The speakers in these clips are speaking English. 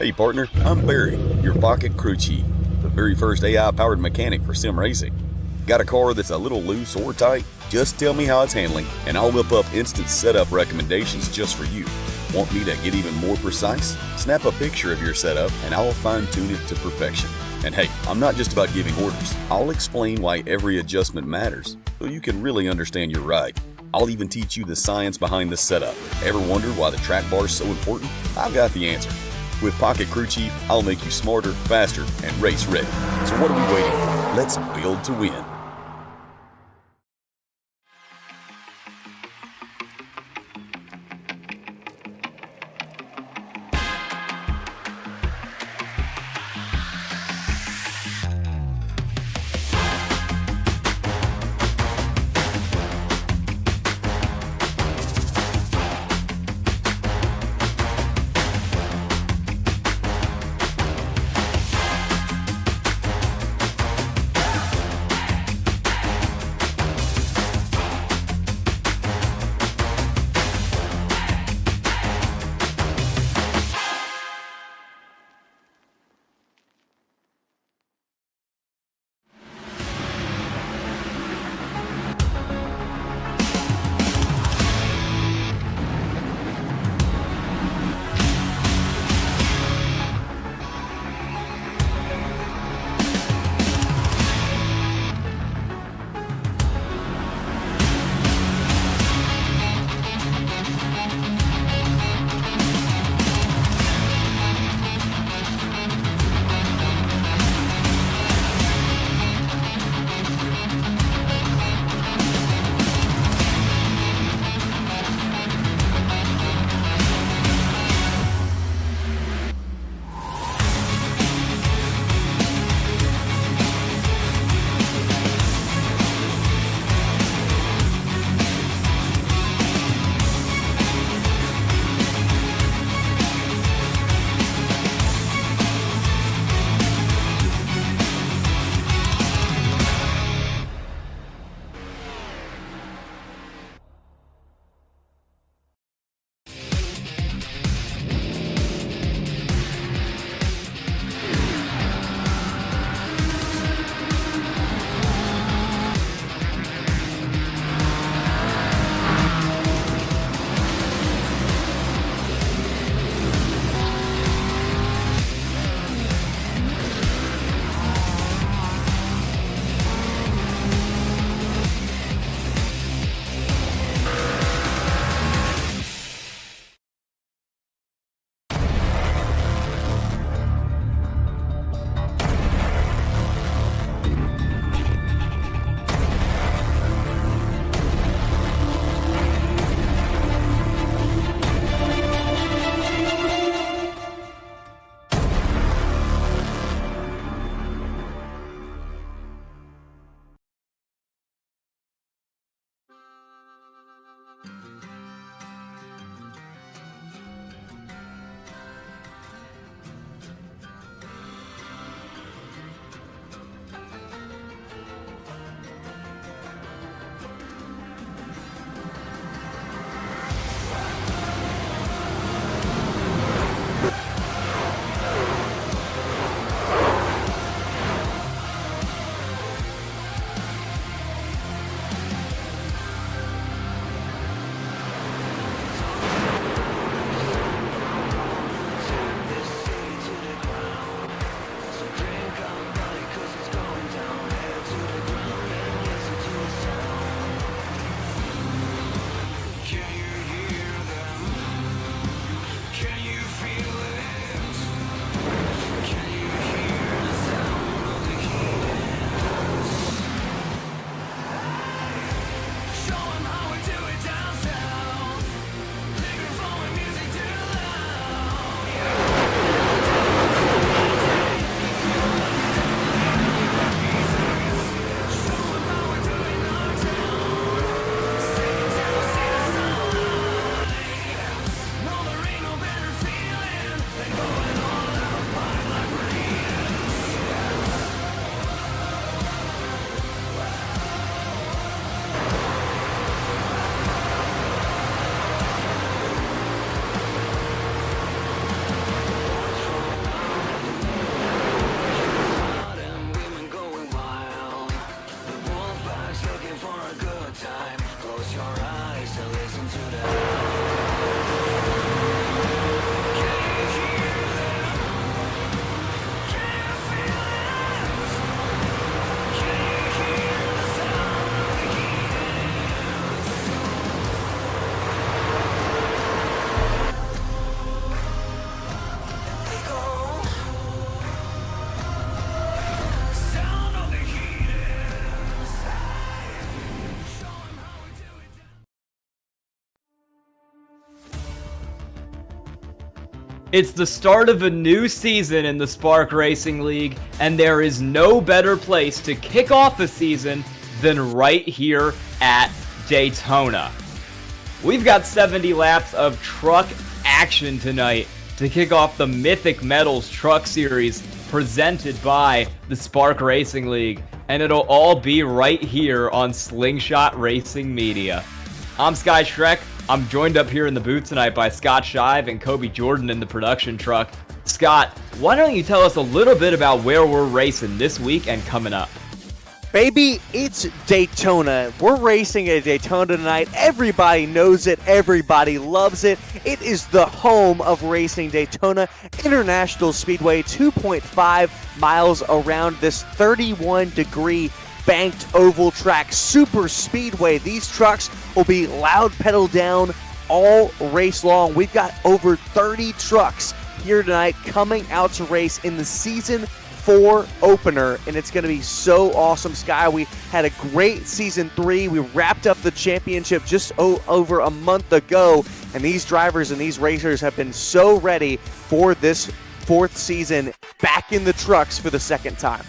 Hey partner, I'm Barry, your pocket crew chief, the very first AI-powered mechanic for sim racing. Got a car that's a little loose or tight? Just tell me how it's handling, and I'll whip up instant setup recommendations just for you. Want me to get even more precise? Snap a picture of your setup, and I'll fine-tune it to perfection. And hey, I'm not just about giving orders. I'll explain why every adjustment matters, so you can really understand your ride. I'll even teach you the science behind the setup. Ever wonder why the track bar is so important? I've got the answer. With Pocket Crew Chief, I'll make you smarter, faster, and race ready. So what are we waiting for? Let's build to win. It's the start of a new season in the Spark Racing League, and there is no better place to kick off the season than right here at Daytona. We've got 70 laps of truck action tonight to kick off the Mythic Metals Truck Series presented by the Spark Racing League, and it'll all be right here on Slingshot Racing Media. I'm Sky Shrek. I'm joined up here in the booth tonight by Scott Shive and Kobe Jordan in the production truck. Scott, why don't you tell us a little bit about where we're racing this week and coming up? Baby, it's Daytona. We're racing at Daytona tonight. Everybody knows it. Everybody loves it. It is the home of racing. Daytona International Speedway, 2.5 miles around this 31-degree banked oval track, super speedway. These trucks will be loud pedal down all race long. We've got over 30 trucks here tonight coming out to race in the Season 4 opener, and it's going to be so awesome. Sky, we had a great Season 3. We wrapped up the championship just over a month ago, and these drivers and these racers have been so ready for this 4th season back in the trucks for the second time.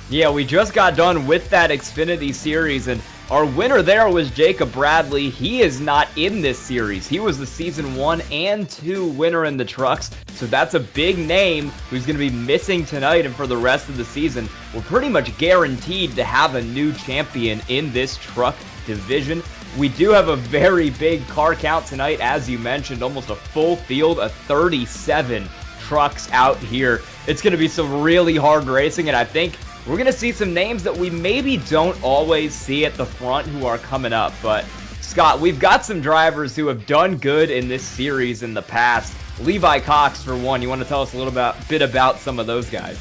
Yeah, we just got done with that Xfinity series, and our winner there was Jacob Bradley. He is not in this series. He was the Season 1 and 2 winner in the trucks, so that's a big name who's going to be missing tonight and for the rest of the season. We're pretty much guaranteed to have a new champion in this truck division. We do have a very big car count tonight, as you mentioned, almost a full field of 37 trucks out here. It's going to be some really hard racing, and I think we're going to see some names that we maybe don't always see at the front who are coming up. But, Scott, we've got some drivers who have done good in this series in the past. Levi Cox, for one. You want to tell us a little bit about some of those guys?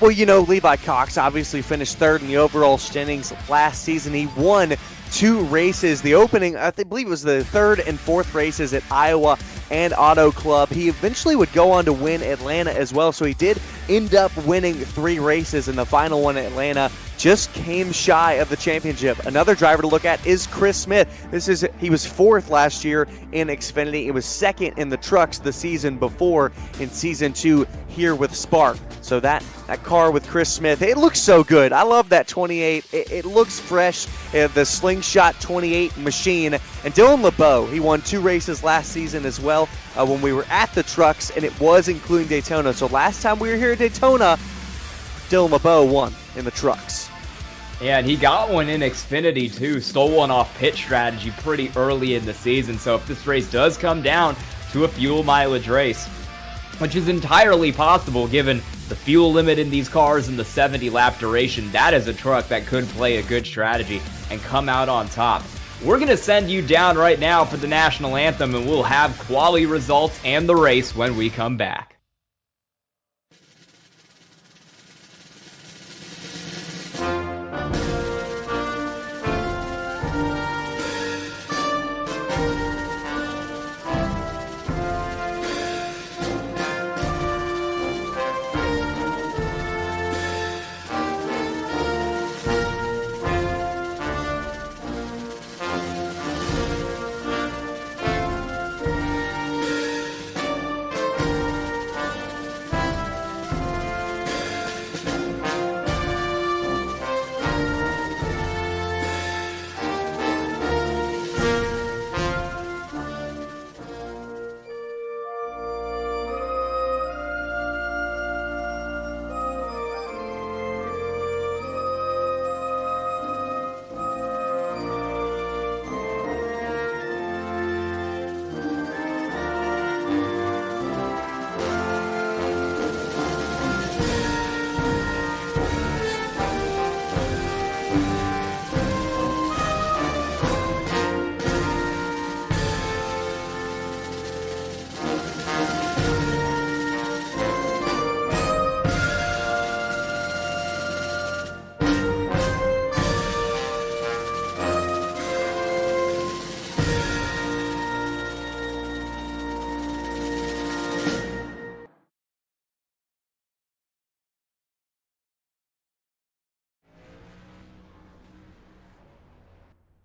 Well, you know, Levi Cox obviously finished 3rd in the overall standings last season. He won 2 races. The opening, I believe it was the 3rd and 4th races at Iowa and Auto Club. He eventually would go on to win Atlanta as well, so he did end up winning 3 races, and the final one at Atlanta just came shy of the championship. Another driver to look at is Chris Smith. He was 4th last year in Xfinity. It was 2nd in the trucks the season before in Season 2 here with Spark. So that car with Chris Smith, it looks so good. I love that 28. It looks fresh, the Slingshot 28 machine. And Dylan LeBeau, he won 2 races last season as well when we were at the trucks, and it was including Daytona. So last time we were here at Daytona, Dylan LeBeau won in the trucks. Yeah, and he got one in Xfinity too, stole one off pit strategy pretty early in the season. So if this race does come down to a fuel mileage race, which is entirely possible given the fuel limit in these cars and the 70 lap duration, that is a truck that could play a good strategy and come out on top. We're going to send you down right now for the national anthem, and we'll have quality results and the race when we come back.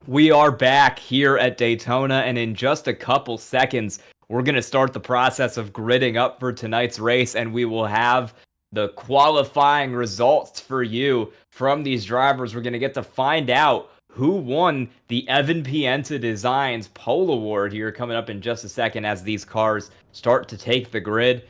We are back here at Daytona, and in just a couple seconds, we're going to start the process of gridding up for tonight's race, and we will have the qualifying results for you from these drivers. We're going to get to find out who won the Evan Pienta Designs Pole Award here coming up in just a second as these cars start to take the grid.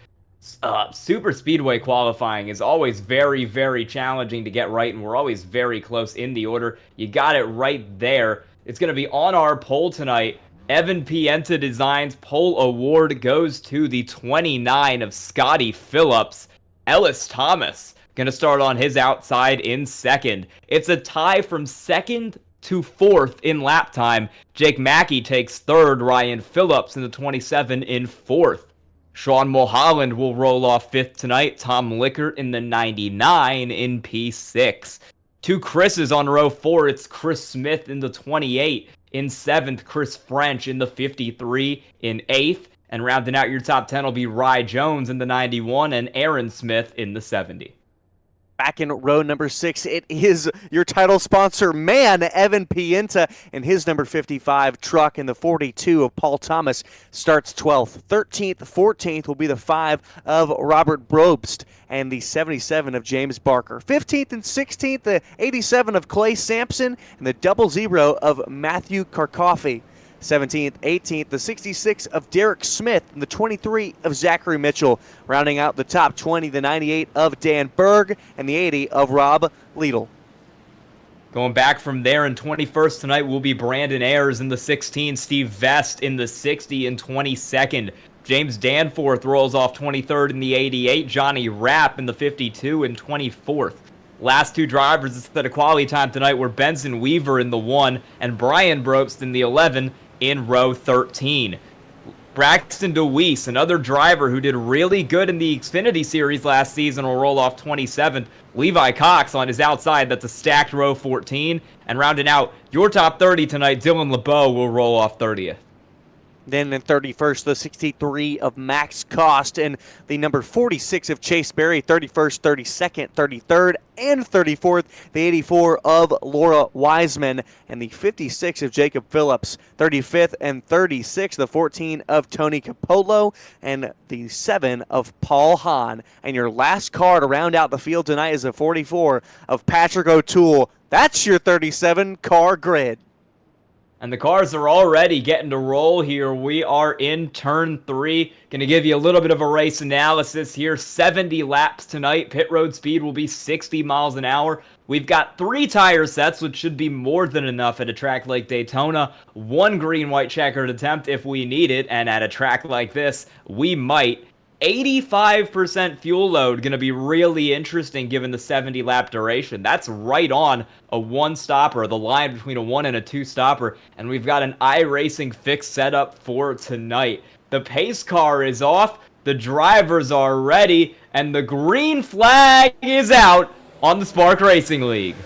Super Speedway qualifying is always very, very challenging to get right, and we're always very close in the order. You got it right there. It's going to be on our pole tonight. Evan Pienta Designs Pole Award goes to the 29 of Scotty Phillips. Ellis Thomas going to start on his outside in second. It's a tie from second to fourth in lap time. Jake Mackey takes third. Ryan Phillips in the 27 in fourth. Sean Mulholland will roll off fifth tonight. Tom Lickert in the 99 in P6. Two Chris's on row 4. It's Chris Smith in the 28. In 7th, Chris French in the 53 in 8th. And rounding out your top 10 will be Rye Jones in the 91 and Aaron Smith in the 70. Back in row number 6, it is your title sponsor, Evan Pienta, and his number 55 truck in the 42 of Paul Thomas starts 12th. 13th, 14th will be the 5 of Robert Brobst and the 77 of James Barker. 15th and 16th, the 87 of Clay Sampson and the 00 of Matthew Karkoffey. 17th, 18th, the 66 of Derek Smith, and the 23 of Zachary Mitchell. Rounding out the top 20, the 98 of Dan Berg, and the 80 of Rob Liedl. Going back from there in 21st tonight will be Brandon Ayers in the 16, Steve Vest in the 60 and 22nd. James Danforth rolls off 23rd in the 88, Johnny Rapp in the 52 and 24th. Last two drivers instead of quality time tonight were Benson Weaver in the 1 and Brian Brobst in the 11 in row 13. Braxton DeWeese, another driver who did really good in the Xfinity Series last season, will roll off 27th. Levi Cox on his outside, that's a stacked row 14. And rounding out your top 30 tonight, Dylan LeBeau will roll off 30th. Then in 31st, the 63 of Max Cost and the number 46 of Chase Berry, 31st, 32nd, 33rd, and 34th, the 84 of Laura Wiseman, and the 56 of Jacob Phillips, 35th and 36th, the 14 of Tony Capolo, and the 7 of Paul Hahn. And your last car to round out the field tonight is a 44 of Patrick O'Toole. That's your 37 car grid. And the cars are already getting to roll here. We are in turn 3. Going to give you a little bit of a race analysis here. 70 laps tonight. Pit road speed will be 60 miles an hour. We've got 3 tire sets, which should be more than enough at a track like Daytona. 1 green-white checkered attempt if we need it. And at a track like this, we might. 85% fuel load, going to be really interesting given the 70 lap duration. That's right on a 1-stopper, the line between a 1 and a 2-stopper, and we've got an iRacing fix set up for tonight. The pace car is off, the drivers are ready, and the green flag is out on the Spark Racing League.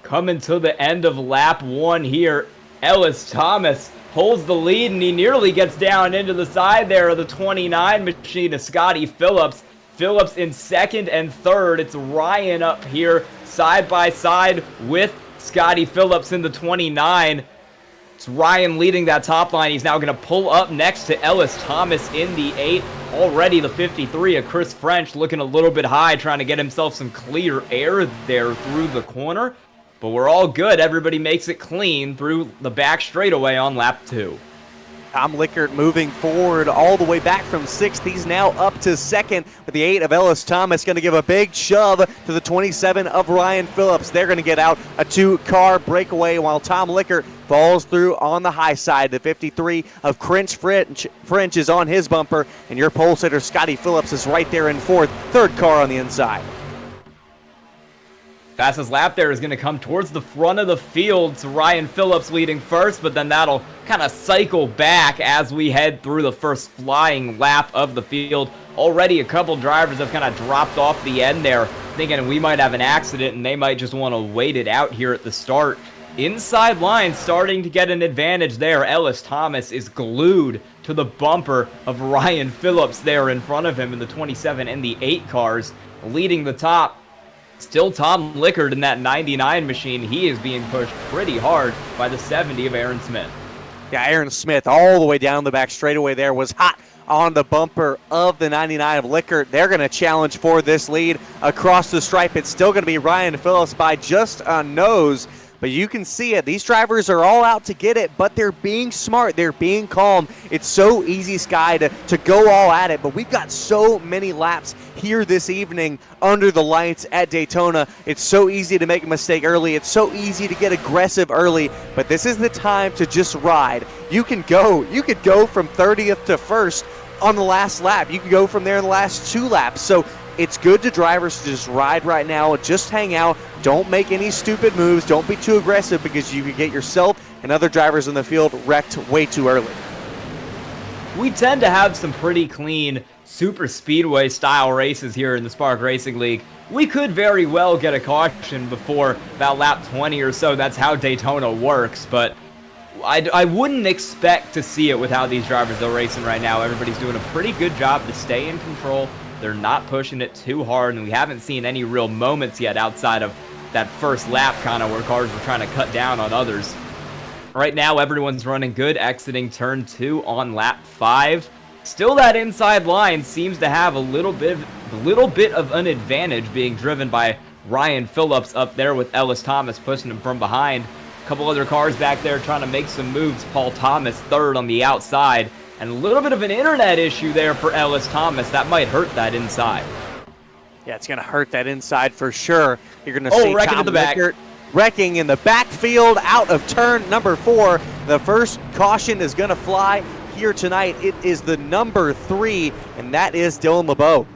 Coming to the end of lap 1 here, Ellis Thomas holds the lead, and he nearly gets down into the side there of the 29 machine of Scotty Phillips. Phillips in second and third. It's Ryan up here side by side with Scotty Phillips in the 29. It's Ryan leading that top line. He's now going to pull up next to Ellis Thomas in the 8. Already the 53 of Chris French looking a little bit high, trying to get himself some clear air there through the corner. But we're all good. Everybody makes it clean through the back straightaway on lap 2. Tom Lickert moving forward all the way back from 6th. He's now up to 2nd with the 8 of Ellis Thomas. Going to give a big shove to the 27 of Ryan Phillips. They're going to get out a 2-car breakaway while Tom Lickert falls through on the high side. The 53 of French is on his bumper, and your pole sitter Scotty Phillips is right there in 4th. 3rd car on the inside. Fastest lap there is going to come towards the front of the field, so Ryan Phillips leading first, but then that'll kind of cycle back as we head through the first flying lap of the field. Already a couple drivers have kind of dropped off the end there, thinking we might have an accident and they might just want to wait it out here at the start. Inside line starting to get an advantage there. Ellis Thomas is glued to the bumper of Ryan Phillips there in front of him in the 27 and the 8 cars, leading the top. Still Tom Lickert in that 99 machine. He is being pushed pretty hard by the 70 of Aaron Smith. Yeah, Aaron Smith all the way down the back straightaway there was hot on the bumper of the 99 of Lickert. They're going to challenge for this lead across the stripe. It's still going to be Ryan Phillips by just a nose. But you can see it. These drivers are all out to get it, but they're being smart. They're being calm. It's so easy, Sky, to go all at it. But we've got so many laps here this evening under the lights at Daytona. It's so easy to make a mistake early. It's so easy to get aggressive early. But this is the time to just ride. You could go from 30th to 1st on the last lap. You could go from there in the last 2 laps. So it's good to drivers to just ride right now, just hang out, don't make any stupid moves, don't be too aggressive because you could get yourself and other drivers in the field wrecked way too early. We tend to have some pretty clean super speedway style races here in the Spark Racing League. We could very well get a caution before about lap 20 or so. That's how Daytona works, but I wouldn't expect to see it with how these drivers are racing right now. Everybody's doing a pretty good job to stay in control. They're not pushing it too hard, and we haven't seen any real moments yet outside of that first lap kind of where cars were trying to cut down on others. Right now, everyone's running good, exiting turn 2 on lap 5. Still, that inside line seems to have a little bit of an advantage, being driven by Ryan Phillips up there with Ellis Thomas pushing him from behind. A couple other cars back there trying to make some moves. Paul Thomas third on the outside. And a little bit of an internet issue there for Ellis Thomas. That might hurt that inside. Yeah, it's going to hurt that inside for sure. You're going to see Tom Lickert wrecking in the backfield out of turn number 4. The first caution is going to fly here tonight. It is the number 3, and that is Dylan LeBeau.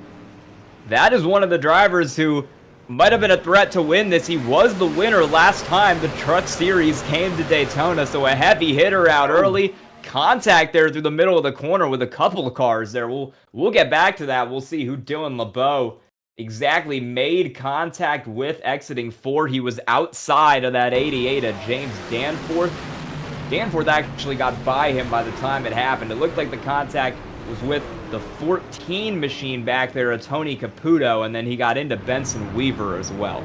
That is one of the drivers who might have been a threat to win this. He was the winner last time the Truck Series came to Daytona, so a heavy hitter out early. Contact there through the middle of the corner with a couple of cars there. We'll get back to that. We'll see who Dylan LeBeau exactly made contact with exiting 4. He was outside of that 88 of James Danforth. Danforth actually got by him by the time it happened. It looked like the contact was with the 14 machine back there, a Tony Caputo, and then he got into Benson Weaver as well.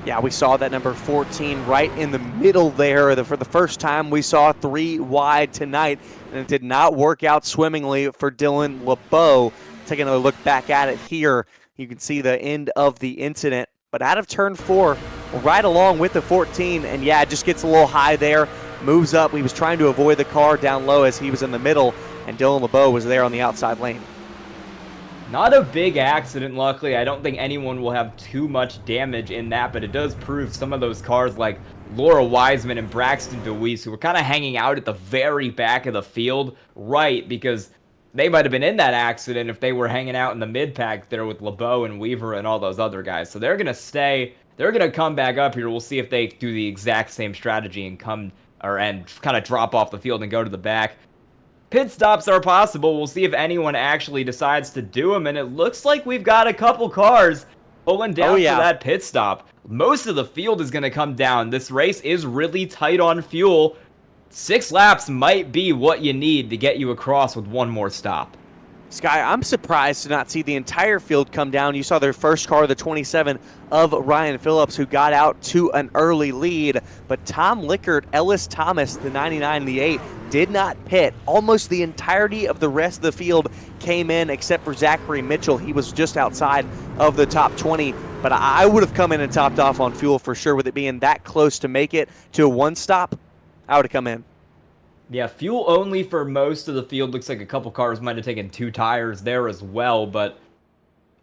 Yeah, we saw that number 14 right in the middle there. For the first time, we saw 3 wide tonight, and it did not work out swimmingly for Dylan LeBeau. Taking a look back at it here, you can see the end of the incident. But out of turn 4, right along with the 14, and yeah, it just gets a little high there, moves up. He was trying to avoid the car down low as he was in the middle, and Dylan LeBeau was there on the outside lane. Not a big accident, luckily. I don't think anyone will have too much damage in that, but it does prove some of those cars like Laura Wiseman and Braxton DeWeese, who were kind of hanging out at the very back of the field, right, because they might have been in that accident if they were hanging out in the mid-pack there with LeBeau and Weaver and all those other guys. So they're going to stay, they're going to come back up here. We'll see if they do the exact same strategy and kind of drop off the field and go to the back. Pit stops are possible. We'll see if anyone actually decides to do them, and it looks like we've got a couple cars pulling down for that pit stop. Most of the field is going to come down. This race is really tight on fuel. 6 laps might be what you need to get you across with one more stop. Sky, I'm surprised to not see the entire field come down. You saw their first car, the 27 of Ryan Phillips, who got out to an early lead. But Tom Lickert, Ellis Thomas, the 99 and the 8, did not pit. Almost the entirety of the rest of the field came in except for Zachary Mitchell. He was just outside of the top 20. But I would have come in and topped off on fuel for sure. With it being that close to make it to a 1 stop, I would have come in. Yeah, fuel only for most of the field. Looks like a couple cars might have taken 2 tires there as well, but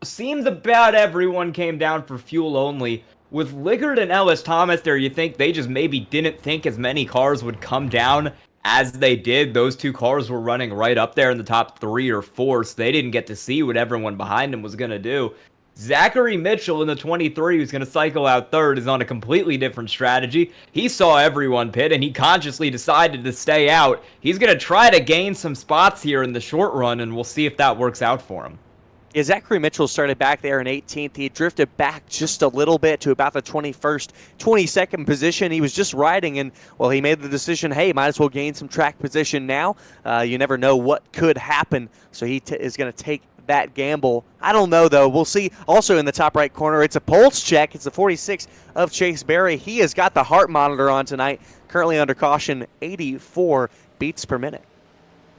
seems about everyone came down for fuel only. With Liggard and Ellis Thomas there, you think they just maybe didn't think as many cars would come down as they did. Those 2 cars were running right up there in the top 3 or 4, so they didn't get to see what everyone behind them was going to do. Zachary Mitchell in the 23, who's going to cycle out third, is on a completely different strategy. He saw everyone pit, and he consciously decided to stay out. He's going to try to gain some spots here in the short run, and we'll see if that works out for him. Yeah, Zachary Mitchell started back there in 18th. He drifted back just a little bit to about the 21st, 22nd position. He was just riding, and, well, he made the decision, hey, might as well gain some track position now. You never know what could happen, so he is going to take that gamble. I don't know, though. We'll see. Also in the top right corner, it's a pulse check. It's the 46 of Chase Berry. He has got the heart monitor on tonight. Currently under caution, 84 beats per minute.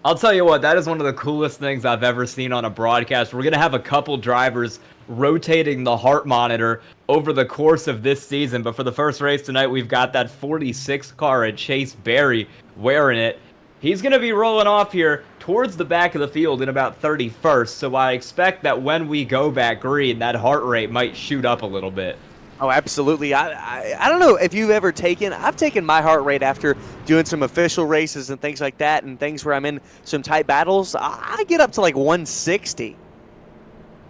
I'll tell you what, that is one of the coolest things I've ever seen on a broadcast. We're going to have a couple drivers rotating the heart monitor over the course of this season, but for the first race tonight, we've got that 46 car at Chase Berry wearing it. He's going to be rolling off here towards the back of the field in about 31st, so I expect that when we go back green, that heart rate might shoot up a little bit. Oh, absolutely. I don't know if you've ever I've taken my heart rate after doing some official races and things like that, and things where I'm in some tight battles. I get up to like 160.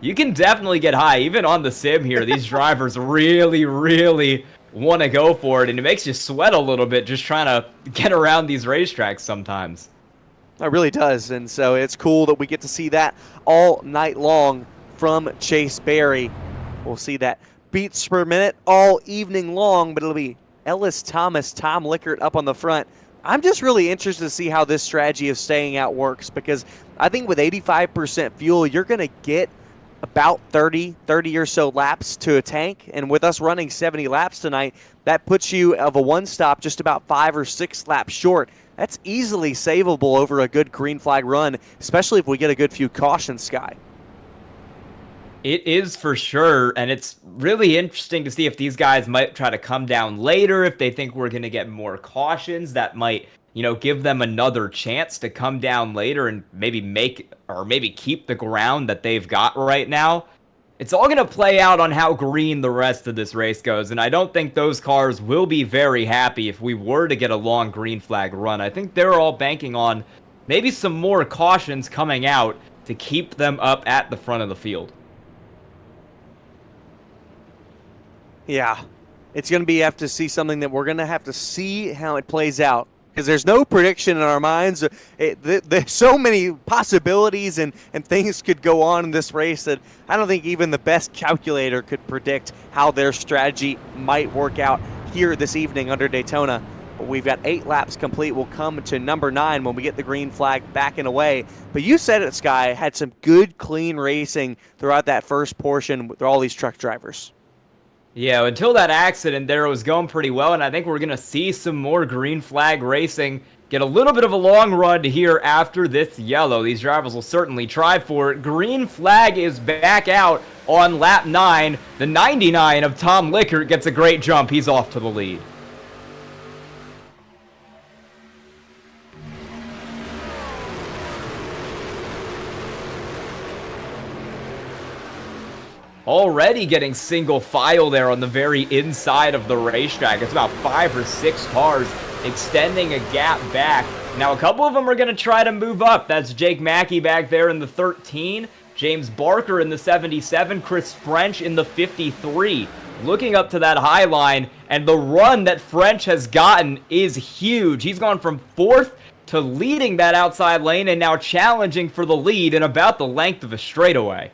You can definitely get high, even on the sim here. These drivers really, really want to go for it, and it makes you sweat a little bit just trying to get around these racetracks sometimes. It really does, and so it's cool that we get to see that all night long from Chase Berry. We'll see that beats per minute all evening long, but it'll be Ellis Thomas, Tom Lickert up on the front. I'm just really interested to see how this strategy of staying out works, because I think with 85% fuel, you're going to get about 30 or so laps to a tank, and with us running 70 laps tonight, that puts you of a one-stop just about 5 or 6 laps short. That's easily savable over a good green flag run, especially if we get a good few cautions, Sky. It is for sure, and it's really interesting to see if these guys might try to come down later, if they think we're going to get more cautions that might, give them another chance to come down later and maybe keep the ground that they've got right now. It's all going to play out on how green the rest of this race goes, and I don't think those cars will be very happy if we were to get a long green flag run. I think they're all banking on maybe some more cautions coming out to keep them up at the front of the field. Yeah, it's going to be have to see something that we're going to have to see how it plays out, because there's no prediction in our minds. There's so many possibilities and things could go on in this race that I don't think even the best calculator could predict how their strategy might work out here this evening under Daytona. But we've got 8 laps complete. We'll come to number 9 when we get the green flag back and away. But you said it, Sky, had some good, clean racing throughout that first portion with all these truck drivers. Yeah, until that accident there, it was going pretty well, and I think we're going to see some more green flag racing. Get a little bit of a long run here after this yellow. These drivers will certainly try for it. Green flag is back out on lap 9. The 99 of Tom Lickert gets a great jump. He's off to the lead. Already getting single file there on the very inside of the racetrack. It's about 5 or 6 cars extending a gap back. Now, a couple of them are going to try to move up. That's Jake Mackey back there in the 13, James Barker in the 77, Chris French in the 53. Looking up to that high line, and the run that French has gotten is huge. He's gone from 4th to leading that outside lane and now challenging for the lead in about the length of a straightaway.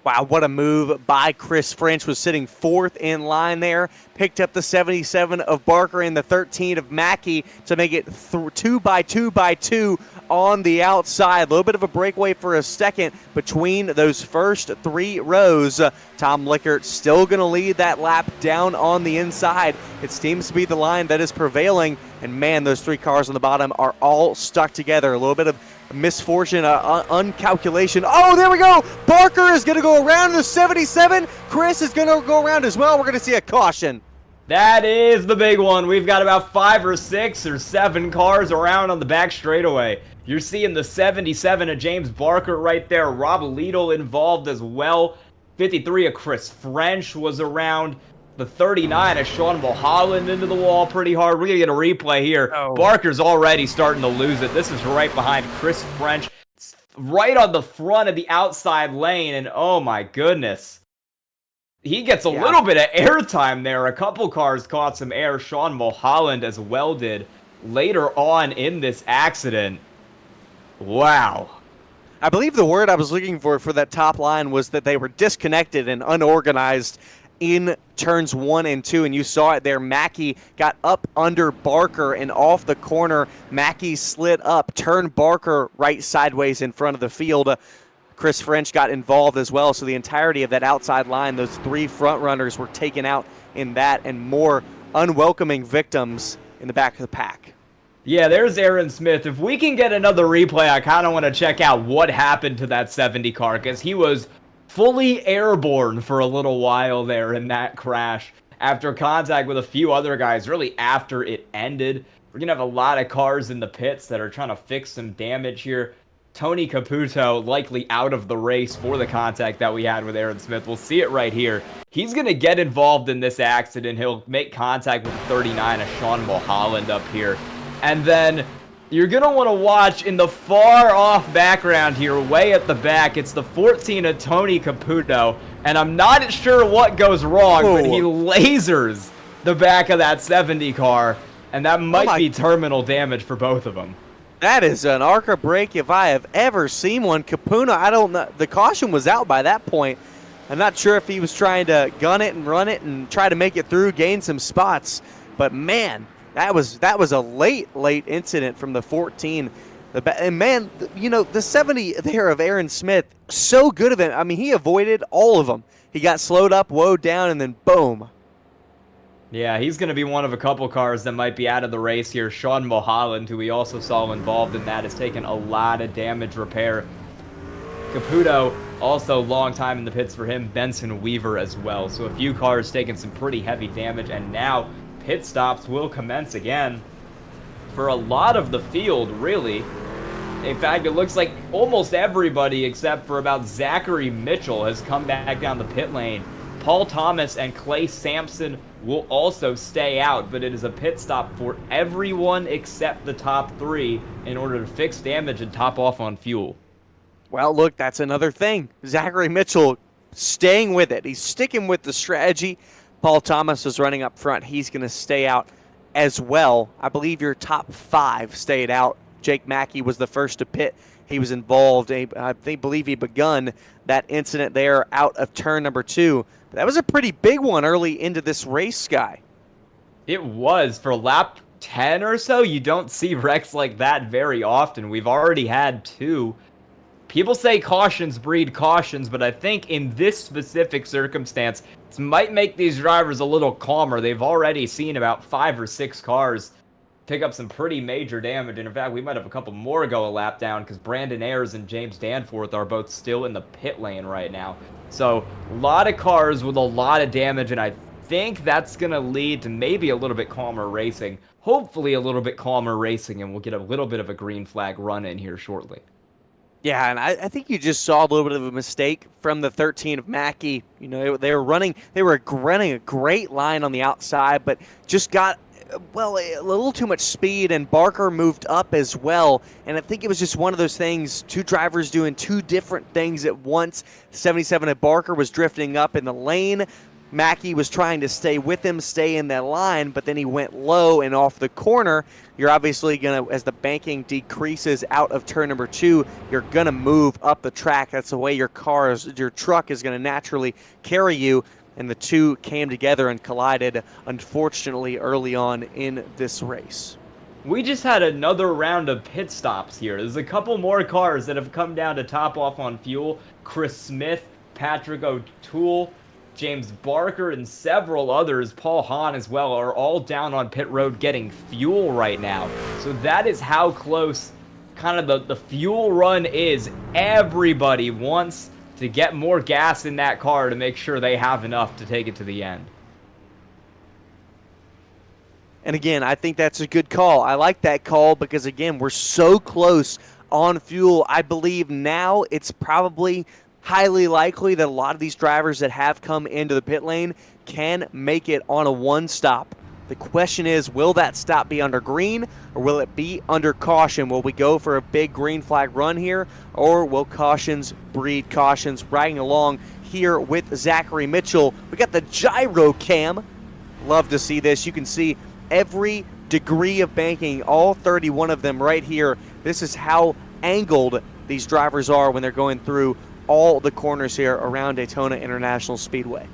Wow, what a move by Chris French. Was sitting 4th in line there. Picked up the 77 of Barker and the 13 of Mackey to make it 2 by 2 by 2 on the outside. A little bit of a breakaway for a second between those first 3 rows. Tom Lickert still going to lead that lap down on the inside. It seems to be the line that is prevailing. And man, those 3 cars on the bottom are all stuck together. A little bit of misfortune, uncalculation. Oh, there we go. Barker is going to go around the 77. Chris is going to go around as well. We're going to see a caution. That is the big one. We've got about 5 or 6 or 7 cars around on the back straightaway. You're seeing the 77 of James Barker right there. Rob Liedl involved as well. 53 of Chris French was around. The 39 of Sean Mulholland into the wall pretty hard. We're going to get a replay here. Oh. Barker's already starting to lose it. This is right behind Chris French. Right on the front of the outside lane. And oh my goodness. He gets a little bit of airtime there. A couple cars caught some air. Sean Mulholland as well did later on in this accident. Wow. I believe the word I was looking for that top line was that they were disconnected and unorganized in turns 1 and 2, and you saw it there. Mackey got up under Barker and off the corner. Mackey slid up, turned Barker right sideways in front of the field. Chris French got involved as well, so the entirety of that outside line, those 3 front runners were taken out in that, and more unwelcoming victims in the back of the pack. Yeah, there's Aaron Smith. If we can get another replay, I kind of want to check out what happened to that 70 car, because he was fully airborne for a little while there in that crash after contact with a few other guys, really after it ended. We're going to have a lot of cars in the pits that are trying to fix some damage here. Tony Caputo likely out of the race for the contact that we had with Aaron Smith. We'll see it right here. He's going to get involved in this accident. He'll make contact with the 39 of Sean Mulholland up here. And then you're going to want to watch in the far off background here, way at the back. It's the 14 of Tony Caputo. And I'm not sure what goes wrong, but he lasers the back of that 70 car. And that might be terminal damage for both of them. That is an ARCA break if I have ever seen one. Capuna, I don't know. The caution was out by that point. I'm not sure if he was trying to gun it and run it and try to make it through, gain some spots. But, man, that was a late incident from the 14. And, man, you know, the 70 there of Aaron Smith, so good of him. I mean, he avoided all of them. He got slowed up, woed down, and then boom. Yeah, he's going to be one of a couple cars that might be out of the race here. Sean Mulholland, who we also saw involved in that, has taken a lot of damage repair. Caputo, also long time in the pits for him. Benson Weaver as well. So a few cars taking some pretty heavy damage, and now pit stops will commence again for a lot of the field, really. In fact, it looks like almost everybody except for about Zachary Mitchell has come back down the pit lane. Paul Thomas and Clay Sampson will also stay out, but it is a pit stop for everyone except the top 3 in order to fix damage and top off on fuel. Well, look, that's another thing. Zachary Mitchell staying with it. He's sticking with the strategy. Paul Thomas is running up front. He's going to stay out as well. I believe your top 5 stayed out. Jake Mackey was the first to pit. He was involved. I believe he begun that incident there out of turn number 2. But that was a pretty big one early into this race, Sky. It was. For lap 10 or so, you don't see wrecks like that very often. We've already had 2. People say cautions breed cautions, but I think in this specific circumstance, this might make these drivers a little calmer. They've already seen about 5 or 6 cars pick up some pretty major damage. And in fact, we might have a couple more go a lap down because Brandon Ayers and James Danforth are both still in the pit lane right now. So a lot of cars with a lot of damage, and I think that's going to lead to maybe a little bit calmer racing. Hopefully a little bit calmer racing, and we'll get a little bit of a green flag run in here shortly. Yeah, and I think you just saw a little bit of a mistake from the 13 of Mackey. You know, they were running a great line on the outside, but just got, well, a little too much speed, and Barker moved up as well. And I think it was just one of those things, 2 drivers doing 2 different things at once. 77 of Barker was drifting up in the lane. Mackey was trying to stay with him, stay in that line, but then he went low and off the corner. You're obviously going to, as the banking decreases out of turn number 2, you're going to move up the track. That's the way your truck is going to naturally carry you. And the 2 came together and collided, unfortunately, early on in this race. We just had another round of pit stops here. There's a couple more cars that have come down to top off on fuel. Chris Smith, Patrick O'Toole, James Barker, and several others, Paul Hahn as well, are all down on pit road getting fuel right now. So that is how close kind of the fuel run is. Everybody wants to get more gas in that car to make sure they have enough to take it to the end. And again, I think that's a good call. I like that call because, again, we're so close on fuel. I believe now it's probably highly likely that a lot of these drivers that have come into the pit lane can make it on a one stop. The question is, will that stop be under green or will it be under caution? Will we go for a big green flag run here, or will cautions breed cautions? Riding along here with Zachary Mitchell, we got the gyro cam. Love to see this. You can see every degree of banking, all 31 of them right here. This is how angled these drivers are when they're going through all the corners here around Daytona International Speedway.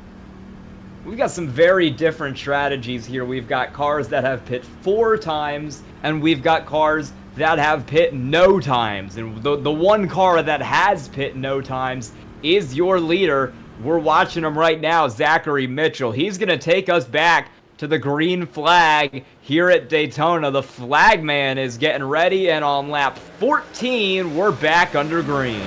We've got some very different strategies here. We've got cars that have pit 4 times, and we've got cars that have pit no times. And the one car that has pit no times is your leader. We're watching him right now, Zachary Mitchell. He's going to take us back to the green flag here at Daytona. The flag man is getting ready, and on lap 14, we're back under green.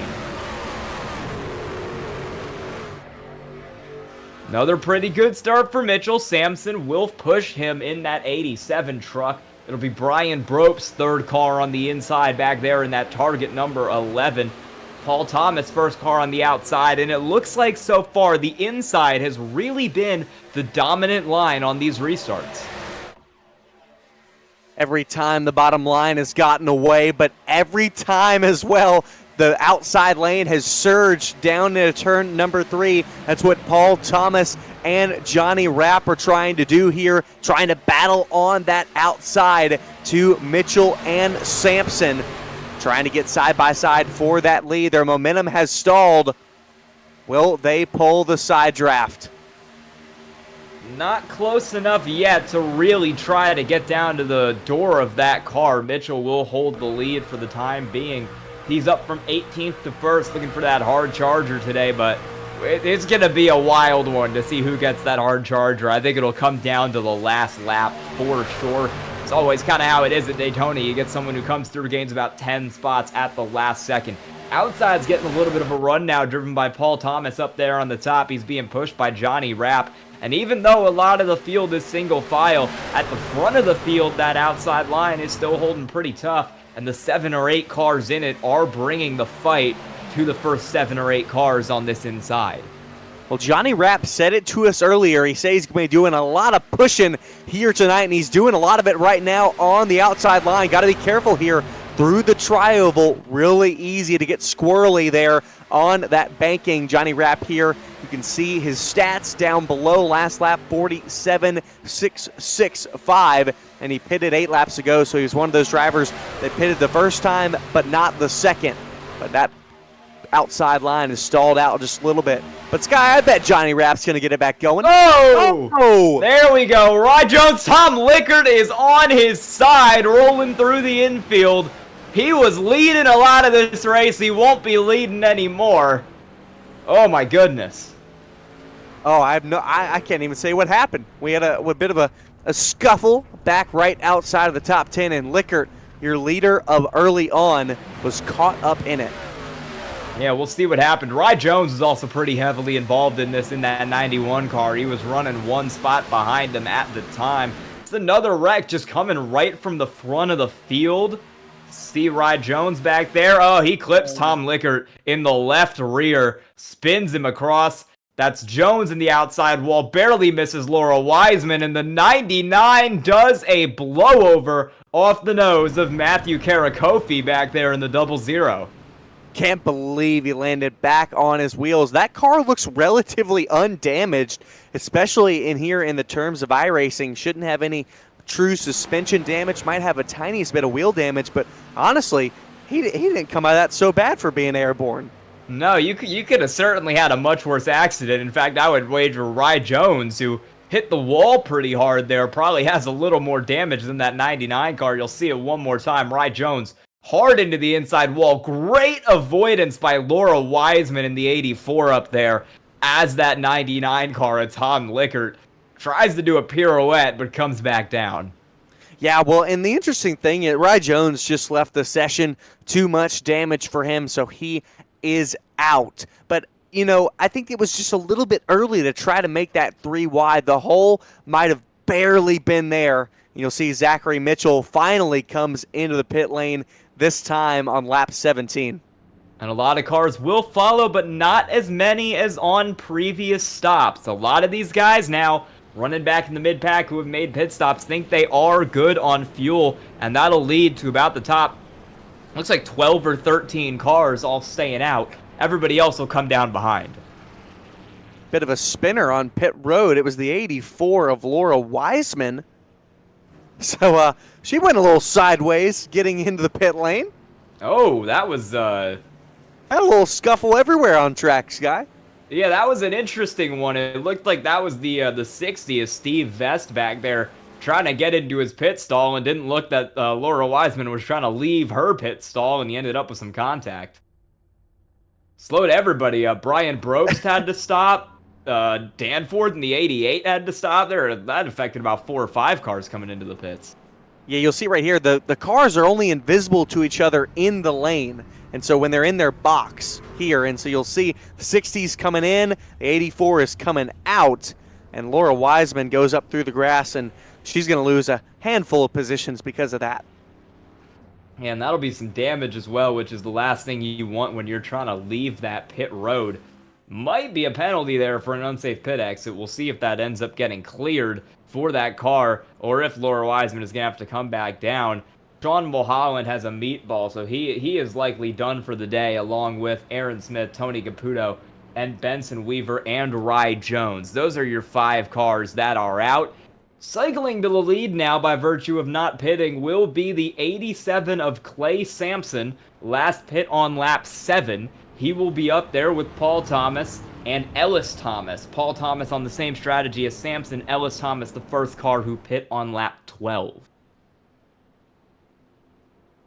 Another pretty good start for Mitchell. Samson will push him in that 87 truck. It'll be Brian Brope's third car on the inside back there in that target number 11. Paul Thomas' first car on the outside, and it looks like so far the inside has really been the dominant line on these restarts. Every time the bottom line has gotten away, but every time as well, the outside lane has surged down into turn number 3. That's what Paul Thomas and Johnny Rapp are trying to do here, trying to battle on that outside to Mitchell and Sampson, trying to get side by side for that lead. Their momentum has stalled. Will they pull the side draft? Not close enough yet to really try to get down to the door of that car. Mitchell will hold the lead for the time being. He's up from 18th to 1st, looking for that hard charger today, but it's going to be a wild one to see who gets that hard charger. I think it'll come down to the last lap for sure. It's always kind of how it is at Daytona. You get someone who comes through, gains about 10 spots at the last second. Outside's getting a little bit of a run now, driven by Paul Thomas up there on the top. He's being pushed by Johnny Rapp. And even though a lot of the field is single file, at the front of the field, that outside line is still holding pretty tough. And the 7 or 8 cars in it are bringing the fight to the first 7 or 8 cars on this inside. Well, Johnny Rapp said it to us earlier. He says he's going to be doing a lot of pushing here tonight, and he's doing a lot of it right now on the outside line. Got to be careful here through the tri-oval. Really easy to get squirrely there on that banking. Johnny Rapp here, you can see his stats down below. Last lap, 47.665, and he pitted 8 laps ago, so he was one of those drivers that pitted the first time, but not the second. But that outside line is stalled out just a little bit. But Sky, I bet Johnny Rapp's going to get it back going. Oh! There we go. Rod Jones, Tom Lickard is on his side, rolling through the infield. He was leading a lot of this race. He won't be leading anymore. Oh my goodness. Oh, I can't even say what happened. We had a bit of a scuffle back right outside of the top 10, and Lickard, your leader of early on, was caught up in it. Yeah, we'll see what happened. Rye Jones is also pretty heavily involved in this in that 91 car. He was running 1 spot behind him at the time. It's another wreck just coming right from the front of the field. See Rye Jones back there. Oh, he clips Tom Lickard in the left rear, spins him across. That's Jones in the outside wall, barely misses Laura Wiseman, and the 99 does a blowover off the nose of Matthew Karakofi back there in the 00. Can't believe he landed back on his wheels. That car looks relatively undamaged, especially in here in the terms of iRacing. Shouldn't have any true suspension damage, might have a tiniest bit of wheel damage, but honestly, he didn't come out of that so bad for being airborne. No, you could have certainly had a much worse accident. In fact, I would wager Rye Jones, who hit the wall pretty hard there, probably has a little more damage than that 99 car. You'll see it one more time. Rye Jones hard into the inside wall. Great avoidance by Laura Wiseman in the 84 up there as that 99 car, Tom Lickard, tries to do a pirouette but comes back down. Yeah, well, and the interesting thing is Rye Jones just left the session. Too much damage for him, so he is out. But, you know, I think it was just a little bit early to try to make that 3 wide. The hole might have barely been there, You'll see Zachary Mitchell finally comes into the pit lane, this time on lap 17. And a lot of cars will follow, but not as many as on previous stops. A lot of these guys now running back in the mid-pack who have made pit stops think they are good on fuel, and that'll lead to about the top, looks like 12 or 13 cars all staying out. Everybody else will come down behind. Bit of a spinner on pit road. It was the 84 of Laura Wiseman. So she went a little sideways getting into the pit lane. Oh, that was... Had a little scuffle everywhere on track, Sky. Yeah, that was an interesting one. It looked like that was the 60 of Steve Vest back there trying to get into his pit stall, and didn't look that Laura Wiseman was trying to leave her pit stall, and he ended up with some contact. Slowed everybody up. Brian Brobst had to stop. Danford in the 88 had to stop there. That affected about 4 or 5 cars coming into the pits. Yeah, you'll see right here, the cars are only invisible to each other in the lane. And so when they're in their box here, and so you'll see the 60's coming in, the 84 is coming out, and Laura Wiseman goes up through the grass, and she's going to lose a handful of positions because of that. Yeah, and that'll be some damage as well, which is the last thing you want when you're trying to leave that pit road. Might be a penalty there for an unsafe pit exit. We'll see if that ends up getting cleared for that car, or if Laura Wiseman is going to have to come back down. Sean Mulholland has a meatball, so he is likely done for the day, along with Aaron Smith, Tony Caputo, and Benson Weaver, and Rye Jones. Those are your 5 cars that are out. Cycling to the lead now by virtue of not pitting will be the 87 of Clay Sampson, last pit on lap 7. He will be up there with Paul Thomas and Ellis Thomas. Paul Thomas on the same strategy as Sampson. Ellis Thomas, the first car who pit on lap 12.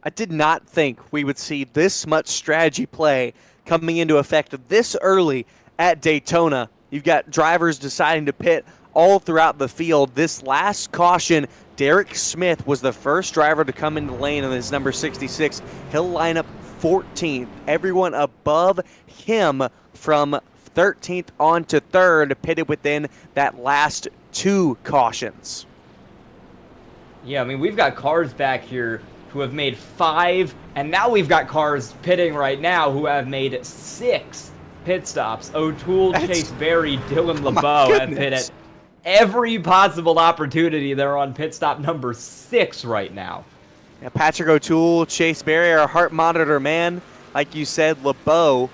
I did not think we would see this much strategy play coming into effect this early at Daytona. You've got drivers deciding to pit all throughout the field. This last caution, Derek Smith was the first driver to come into the lane on his number 66. He'll line up 14th. Everyone above him from 13th on to 3rd pitted within that last 2 cautions. Yeah, I mean, we've got cars back here who have made 5, and now we've got cars pitting right now who have made 6 pit stops. O'Toole, Chase Berry, Dylan LeBeau have hit at every possible opportunity. They're on pit stop number 6 right now. Yeah, Patrick O'Toole, Chase Berry, our heart monitor man. Like you said, LeBeau.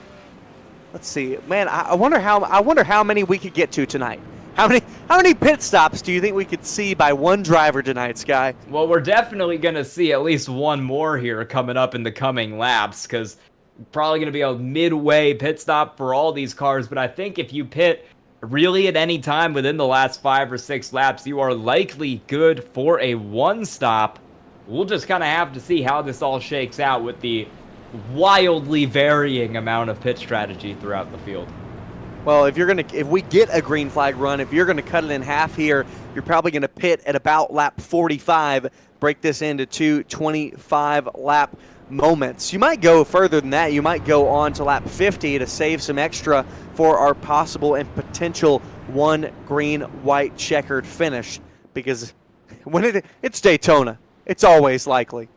Let's see, man. I wonder how many we could get to tonight. How many pit stops do you think we could see by one driver tonight, Sky? Well, we're definitely going to see at least one more here coming up in the coming laps, because probably going to be a midway pit stop for all these cars. But I think if you pit really at any time within the last 5 or 6 laps, you are likely good for a 1 stop. We'll just kind of have to see how this all shakes out with the wildly varying amount of pit strategy throughout the field. Well, if we get a green flag run, if you're gonna cut it in half here, you're probably gonna pit at about lap 45, break this into 2 25 lap moments. You might go further than that. You might go on to lap 50 to save some extra for our possible and potential 1 green, white checkered finish, because when it's Daytona, it's always likely.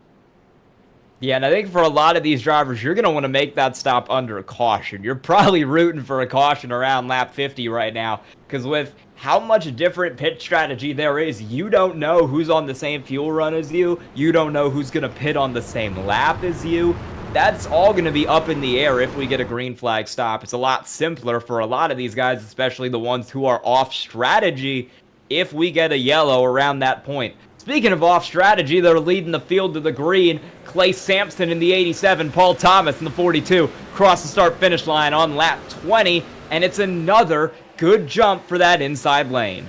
Yeah, and I think for a lot of these drivers, you're going to want to make that stop under a caution. You're probably rooting for a caution around lap 50 right now, because with how much different pit strategy there is, you don't know who's on the same fuel run as you. You don't know who's going to pit on the same lap as you. That's all going to be up in the air if we get a green flag stop. It's a lot simpler for a lot of these guys, especially the ones who are off strategy, if we get a yellow around that point. Speaking of off strategy, they're leading the field to the green. Clay Sampson in the 87, Paul Thomas in the 42, cross the start-finish line on lap 20, and it's another good jump for that inside lane.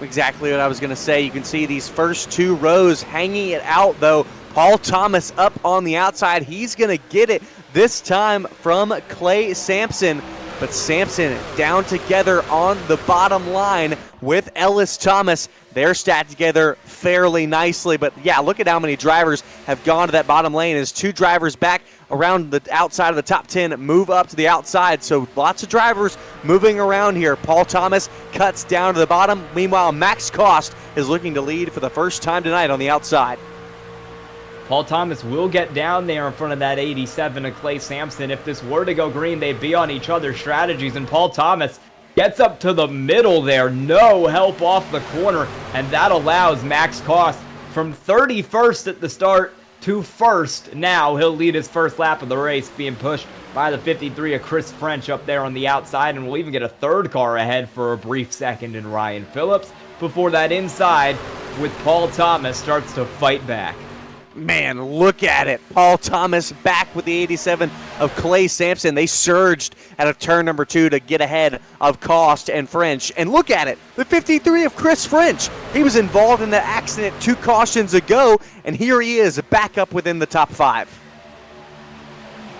Exactly what I was going to say. You can see these first 2 rows hanging it out, though. Paul Thomas up on the outside. He's going to get it this time from Clay Sampson. But Sampson down together on the bottom line with Ellis Thomas. They're stacked together fairly nicely. But yeah, look at how many drivers have gone to that bottom lane as 2 drivers back around the outside of the top 10 move up to the outside. So lots of drivers moving around here. Paul Thomas cuts down to the bottom. Meanwhile, Max Cost is looking to lead for the first time tonight on the outside. Paul Thomas will get down there in front of that 87 of Clay Sampson. If this were to go green, they'd be on each other's strategies, and Paul Thomas gets up to the middle there. No help off the corner, and that allows Max Cost from 31st at the start to first. Now he'll lead his first lap of the race, being pushed by the 53 of Chris French up there on the outside, and we'll even get a third car ahead for a brief second in Ryan Phillips before that inside with Paul Thomas starts to fight back. Man, look at it. Paul Thomas back with the 87 of Clay Sampson. They surged out of turn number 2 to get ahead of Cost and French. And look at it, the 53 of Chris French. He was involved in that accident 2 cautions ago, and here he is back up within the top 5.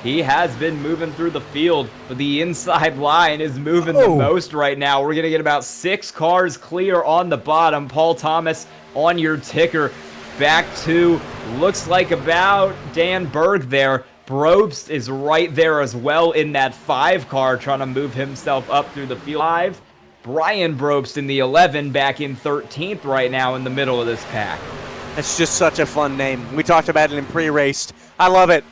He has been moving through the field, but the inside line is moving the most right now. We're going to get about 6 cars clear on the bottom. Paul Thomas on your ticker. Back to, looks like about Dan Berg there. Probst is right there as well in that 5 car, trying to move himself up through the field. 5. Brian Probst in the 11, back in 13th right now in the middle of this pack. That's just such a fun name. We talked about it in pre-race. I love it.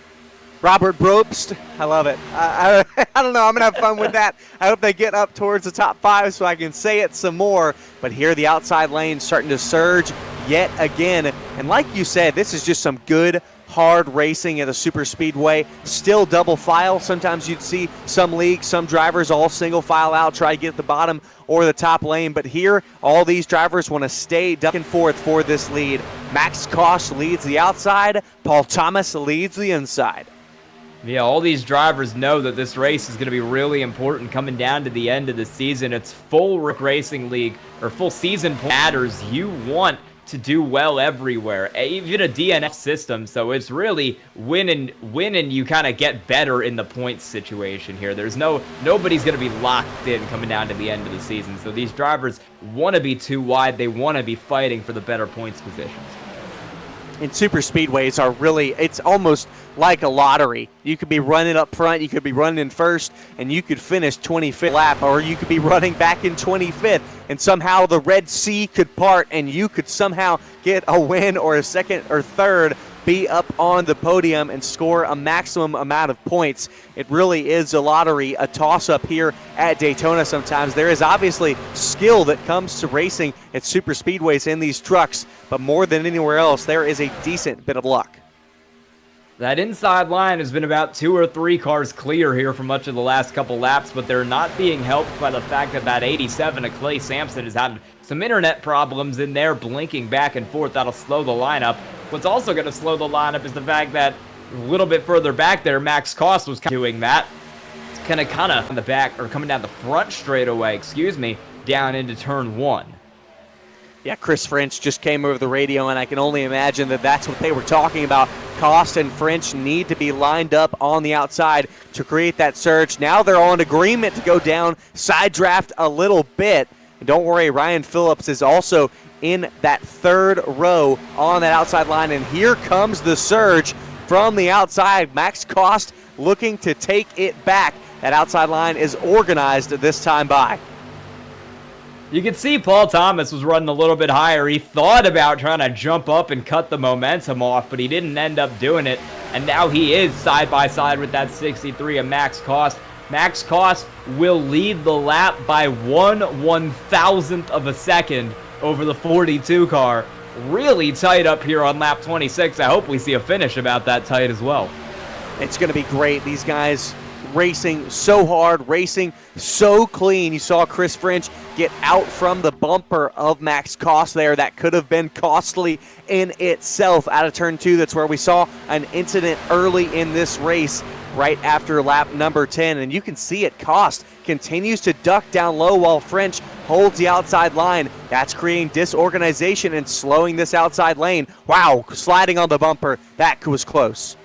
Robert Probst, I love it. I don't know, I'm going to have fun with that. I hope they get up towards the top 5 so I can say it some more. But here the outside lane starting to surge yet again. And like you said, this is just some good, hard racing at a super speedway. Still double file. Sometimes you'd see some leagues, some drivers all single file out, try to get at the bottom or the top lane. But here, all these drivers want to stay back and forth for this lead. Max Cost leads the outside. Paul Thomas leads the inside. Yeah, all these drivers know that this race is going to be really important coming down to the end of the season. It's full racing league, or full season matters. You want to do well everywhere, even a DNF system. So it's really win and you kind of get better in the points situation here. There's nobody's going to be locked in coming down to the end of the season. So these drivers want to be too wide. They want to be fighting for the better points positions. And super speedways are really, it's almost like a lottery. You could be running up front, you could be running in first, and you could finish 25th lap, or you could be running back in 25th, and somehow the Red Sea could part, and you could somehow get a win or a second or third, be up on the podium and score a maximum amount of points. It really is a lottery, a toss-up here at Daytona sometimes. There is obviously skill that comes to racing at super speedways in these trucks, but more than anywhere else, there is a decent bit of luck. That inside line has been about 2 or 3 cars clear here for much of the last couple laps, but they're not being helped by the fact that 87 of Clay Sampson has had some internet problems in there, blinking back and forth. That'll slow the lineup. What's also going to slow the lineup is the fact that a little bit further back there, Max Cost was doing that. It's kind of on the back, or coming down the front straightaway, down into turn 1. Yeah, Chris French just came over the radio, and I can only imagine that that's what they were talking about. Cost and French need to be lined up on the outside to create that surge. Now they're all in agreement to go down, side draft a little bit. And don't worry, Ryan Phillips is also in that 3rd row on that outside line. And here comes the surge from the outside. Max Cost looking to take it back. That outside line is organized this time by. You can see Paul Thomas was running a little bit higher. He thought about trying to jump up and cut the momentum off, but he didn't end up doing it. And now he is side by side with that 63 of Max Cost. Max Cost will lead the lap by 1/1000th of a second over the 42 car. Really tight up here on lap 26. I hope we see a finish about that tight as well. It's going to be great. These guys racing so hard, racing so clean. You saw Chris French get out from the bumper of Max Cost there. That could have been costly in itself. Out of turn 2, that's where we saw an incident early in this race, right after lap number 10. And you can see it. Cost continues to duck down low while French holds the outside line. That's creating disorganization and slowing this outside lane. Wow, sliding on the bumper. That was close.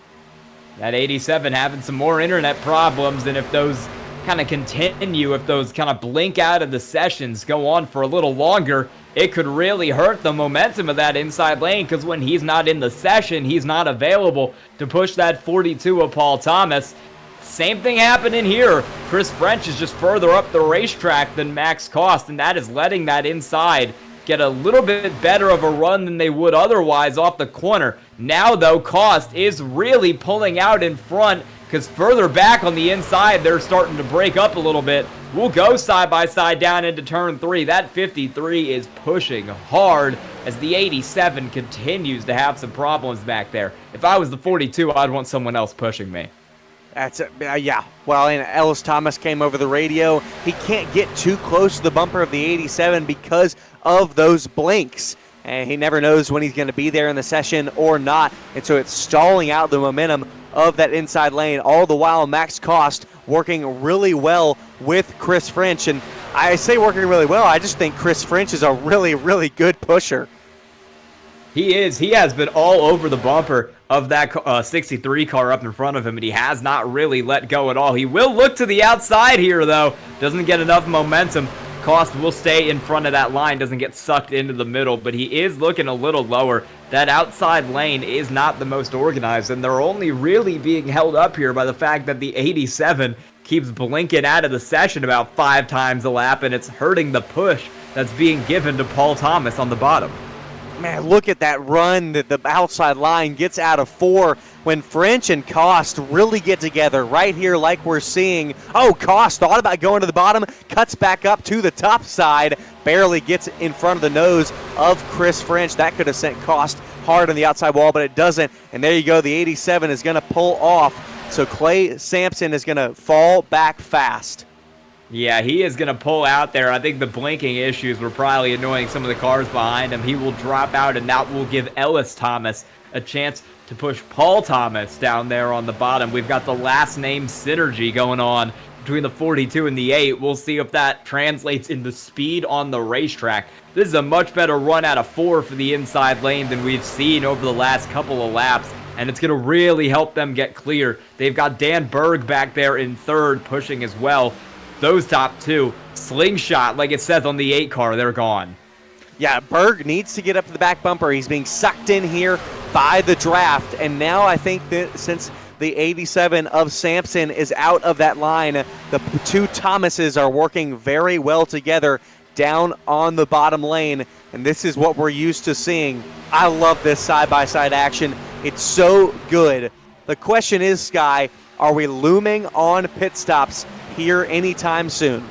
That 87 having some more internet problems, and if those kind of continue, if those kind of blink out of the sessions go on for a little longer, it could really hurt the momentum of that inside lane, because when he's not in the session, he's not available to push that 42 of Paul Thomas. Same thing happening here. Chris French is just further up the racetrack than Max Cost, and that is letting that inside get a little bit better of a run than they would otherwise off the corner. Now, though, Cost is really pulling out in front, because further back on the inside, they're starting to break up a little bit. We'll go side by side down into turn 3. That 53 is pushing hard as the 87 continues to have some problems back there. If I was the 42, I'd want someone else pushing me. That's it. Yeah. Well, and Ellis Thomas came over the radio. He can't get too close to the bumper of the 87 because of those blinks. And he never knows when he's going to be there in the session or not. And so it's stalling out the momentum of that inside lane. All the while, Max Cost working really well with Chris French. And I say working really well, I just think Chris French is a really, really good pusher. He is. He has been all over the bumper of that 63 car up in front of him, and he has not really let go at all. He will look to the outside here, though. Doesn't get enough momentum. Cost will stay in front of that line, doesn't get sucked into the middle, but he is looking a little lower. That outside lane is not the most organized, and they're only really being held up here by the fact that the 87 keeps blinking out of the session about 5 times a lap, and it's hurting the push that's being given to Paul Thomas on the bottom. Man, look at that run that the outside line gets out of 4 when French and Cost really get together right here like we're seeing. Oh, Cost thought about going to the bottom, cuts back up to the top side, barely gets in front of the nose of Chris French. That could have sent Cost hard on the outside wall, but it doesn't. And there you go, the 87 is going to pull off. So Clay Sampson is going to fall back fast. Yeah, he is going to pull out there. I think the blinking issues were probably annoying some of the cars behind him. He will drop out, and that will give Ellis Thomas a chance to push Paul Thomas down there on the bottom. We've got the last name synergy going on between the 42 and the 8. We'll see if that translates into speed on the racetrack. This is a much better run out of 4 for the inside lane than we've seen over the last couple of laps, and it's going to really help them get clear. They've got Dan Berg back there in 3rd pushing as well. Those top 2, slingshot, like it says on the 8 car, they're gone. Yeah, Berg needs to get up to the back bumper. He's being sucked in here by the draft. And now I think that since the 87 of Sampson is out of that line, the 2 Thomases are working very well together down on the bottom lane. And this is what we're used to seeing. I love this side-by-side action. It's so good. The question is, Sky, are we looming on pit stops here anytime soon?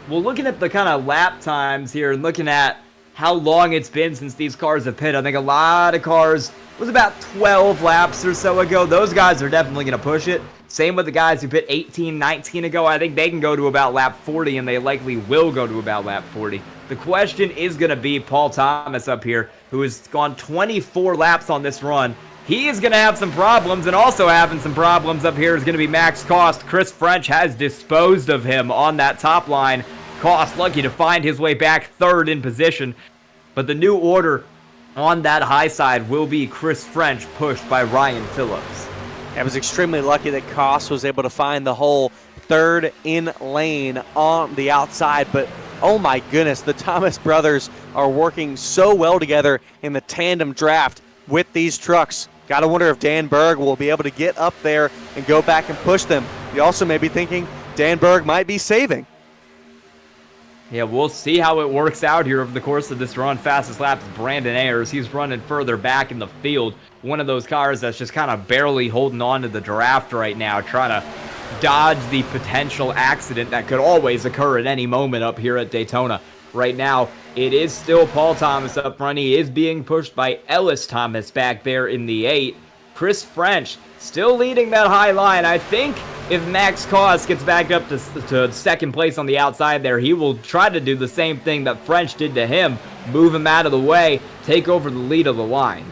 Well, looking at the kind of lap times here and looking at how long it's been since these cars have pit, I think a lot of cars, it was about 12 laps or so ago. Those guys are definitely going to push it. Same with the guys who pit 18, 19 ago. I think they can go to about lap 40, and they likely will go to about lap 40. The question is going to be Paul Thomas up here, who has gone 24 laps on this run. He is going to have some problems, and also having some problems up here is going to be Max Cost. Chris French has disposed of him on that top line. Cost lucky to find his way back 3rd in position. But the new order on that high side will be Chris French pushed by Ryan Phillips. I was extremely lucky that Cost was able to find the hole 3rd in lane on the outside. But oh my goodness, the Thomas brothers are working so well together in the tandem draft with these trucks. Got to wonder if Dan Berg will be able to get up there and go back and push them. You also may be thinking Dan Berg might be saving. Yeah, we'll see how it works out here over the course of this run. Fastest lap is Brandon Ayers. He's running further back in the field. One of those cars that's just kind of barely holding on to the draft right now, trying to dodge the potential accident that could always occur at any moment up here at Daytona. Right now, it is still Paul Thomas up front. He is being pushed by Ellis Thomas back there in the 8. Chris French still leading that high line. I think if Max Cost gets back up to 2nd place on the outside there, he will try to do the same thing that French did to him, move him out of the way, take over the lead of the line.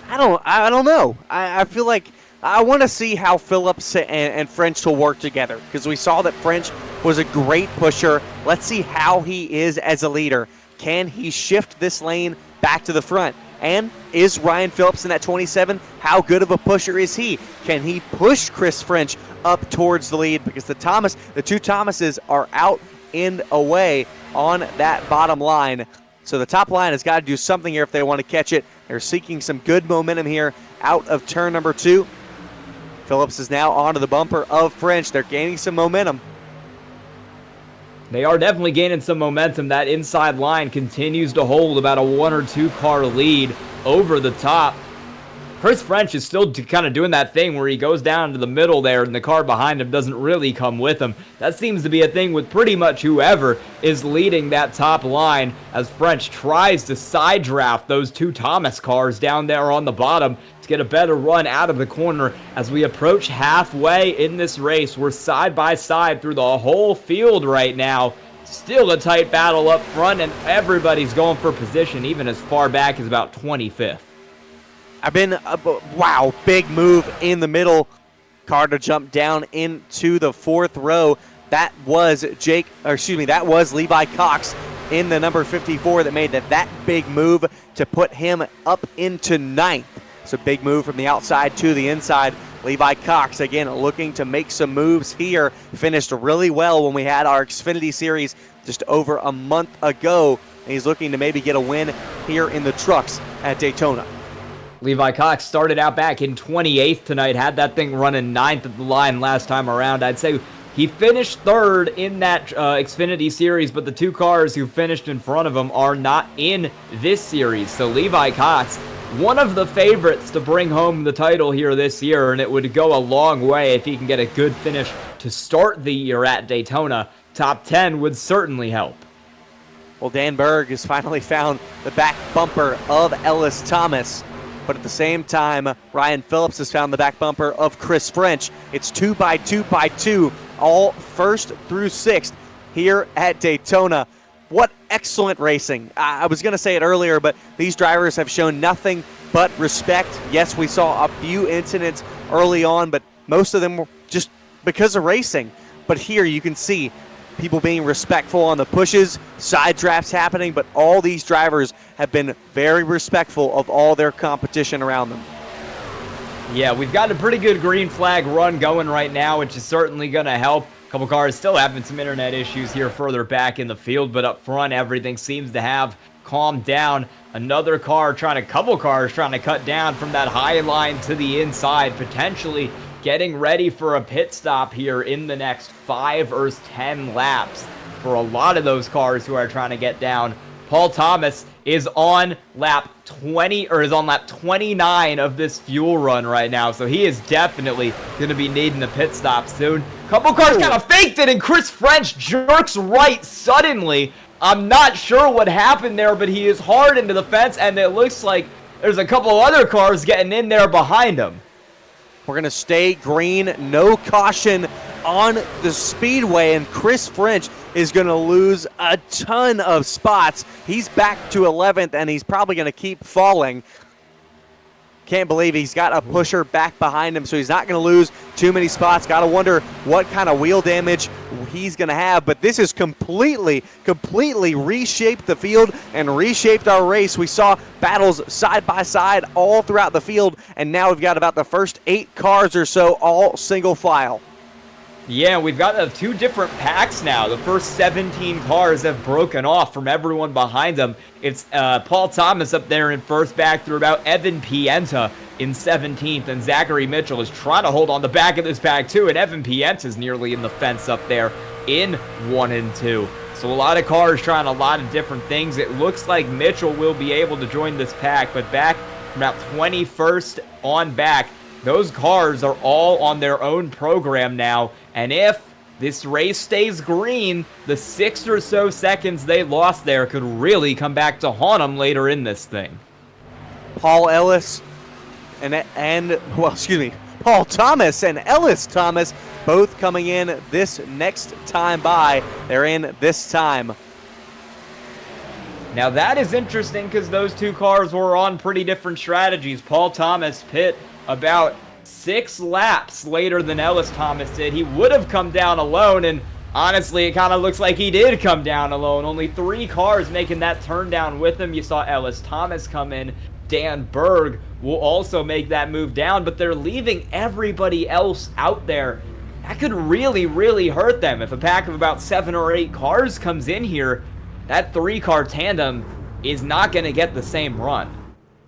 I don't know. I feel like I want to see how Phillips and French will work together, because we saw that French was a great pusher. Let's see how he is as a leader. Can he shift this lane back to the front? And is Ryan Phillips in that 27? How good of a pusher is he? Can he push Chris French up towards the lead? Because the 2 Thomases are out and away on that bottom line. So the top line has got to do something here if they want to catch it. They're seeking some good momentum here out of turn number 2. Phillips is now onto the bumper of French. They're gaining some momentum. They are definitely gaining some momentum. That inside line continues to hold about a 1 or 2 car lead over the top. Chris French is still kind of doing that thing where he goes down to the middle there and the car behind him doesn't really come with him. That seems to be a thing with pretty much whoever is leading that top line as French tries to side draft those 2 Thomas cars down there on the bottom to get a better run out of the corner. As we approach halfway in this race, we're side by side through the whole field right now. Still a tight battle up front, and everybody's going for position, even as far back as about 25th. Wow, big move in the middle. Carter jumped down into the 4th row. That was Levi Cox in the number 54 that made that big move to put him up into 9th. So big move from the outside to the inside. Levi Cox, again, looking to make some moves here. Finished really well when we had our Xfinity Series just over a month ago. And he's looking to maybe get a win here in the trucks at Daytona. Levi Cox started out back in 28th tonight, had that thing running 9th at the line last time around. I'd say he finished 3rd in that Xfinity Series, but the 2 cars who finished in front of him are not in this series. So Levi Cox, one of the favorites to bring home the title here this year, and it would go a long way if he can get a good finish to start the year at Daytona. Top 10 would certainly help. Well, Dan Berg has finally found the back bumper of Ellis Thomas. But at the same time, Ryan Phillips has found the back bumper of Chris French. It's 2 by 2 by 2, all 1st through 6th here at Daytona. What excellent racing. I was going to say it earlier, but these drivers have shown nothing but respect. Yes, we saw a few incidents early on, but most of them were just because of racing. But here you can see people being respectful on the pushes, side drafts happening, but all these drivers have been very respectful of all their competition around them. Yeah, we've got a pretty good green flag run going right now, which is certainly going to help. A couple cars still having some internet issues here further back in the field, but up front, everything seems to have calmed down. Couple cars trying to cut down from that high line to the inside, potentially getting ready for a pit stop here in the next 5 or 10 laps for a lot of those cars who are trying to get down. Paul Thomas is on lap 29 of this fuel run right now, so he is definitely going to be needing a pit stop soon. Couple cars kind of faked it, and Chris French jerks right suddenly. I'm not sure what happened there, but he is hard into the fence, and it looks like there's a couple other cars getting in there behind him. We're going to stay green, no caution on the speedway, and Chris French is going to lose a ton of spots. He's back to 11th, and he's probably going to keep falling. Can't believe he's got a pusher back behind him, so he's not going to lose too many spots. Got to wonder what kind of wheel damage he's going to have, but this has completely reshaped the field and reshaped our race. We saw battles side by side all throughout the field, and now we've got about the first 8 cars or so all single file. Yeah, we've got 2 different packs now. The first 17 cars have broken off from everyone behind them. It's Paul Thomas up there in first, back through about Evan Pienta in 17th, and Zachary Mitchell is trying to hold on the back of this pack too, and Evan Pienta is nearly in the fence up there in 1 and 2. So a lot of cars trying a lot of different things. It looks like Mitchell will be able to join this pack, but back from about 21st on back, those cars are all on their own program now, and if this race stays green, the 6 or so seconds they lost there could really come back to haunt them later in this thing. Paul Thomas and Ellis Thomas both coming in this next time by. They're in this time. Now that is interesting because those 2 cars were on pretty different strategies. Paul Thomas pit about 6 laps later than Ellis Thomas did. He would have come down alone, and honestly, it kind of looks like he did come down alone. Only 3 cars making that turn down with him. You saw Ellis Thomas come in. Dan Berg will also make that move down, but they're leaving everybody else out there. That could really hurt them. If a pack of about 7 or 8 cars comes in here, that 3-car tandem is not going to get the same run.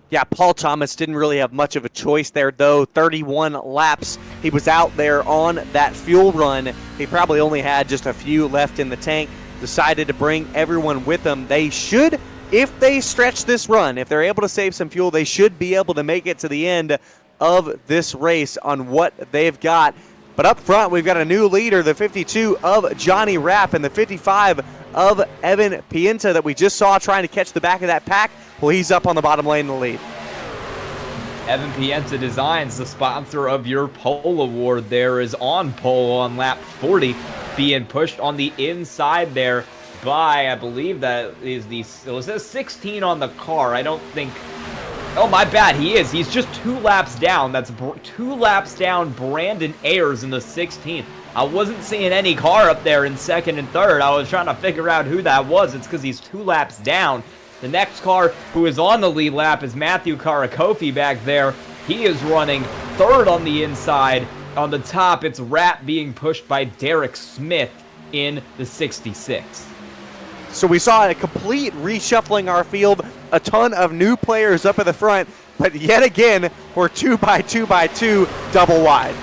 Yeah, Paul Thomas didn't really have much of a choice there, though. 31 laps. He was out there on that fuel run. He probably only had just a few left in the tank. Decided to bring everyone with him. They should, if they stretch this run, if they're able to save some fuel, they should be able to make it to the end of this race on what they've got. But up front, we've got a new leader, the 52 of Johnny Rapp and the 55 of Evan Pienta that we just saw trying to catch the back of that pack. Well, he's up on the bottom lane in the lead. Evan Pienta Designs, the sponsor of your pole award there, is on pole on lap 40, being pushed on the inside there by, I believe that is it says 16 on the car. I don't think, oh my bad, he is. He's just 2 laps down. That's 2 laps down Brandon Ayers in the 16th. I wasn't seeing any car up there in second and third. I was trying to figure out who that was. It's because he's 2 laps down. The next car who is on the lead lap is Matthew Karakofi back there. He is running third on the inside. On the top, it's Rapp being pushed by Derek Smith in the 66. So we saw a complete reshuffling our field, a ton of new players up at the front, but yet again, we're 2x2x2 double wide.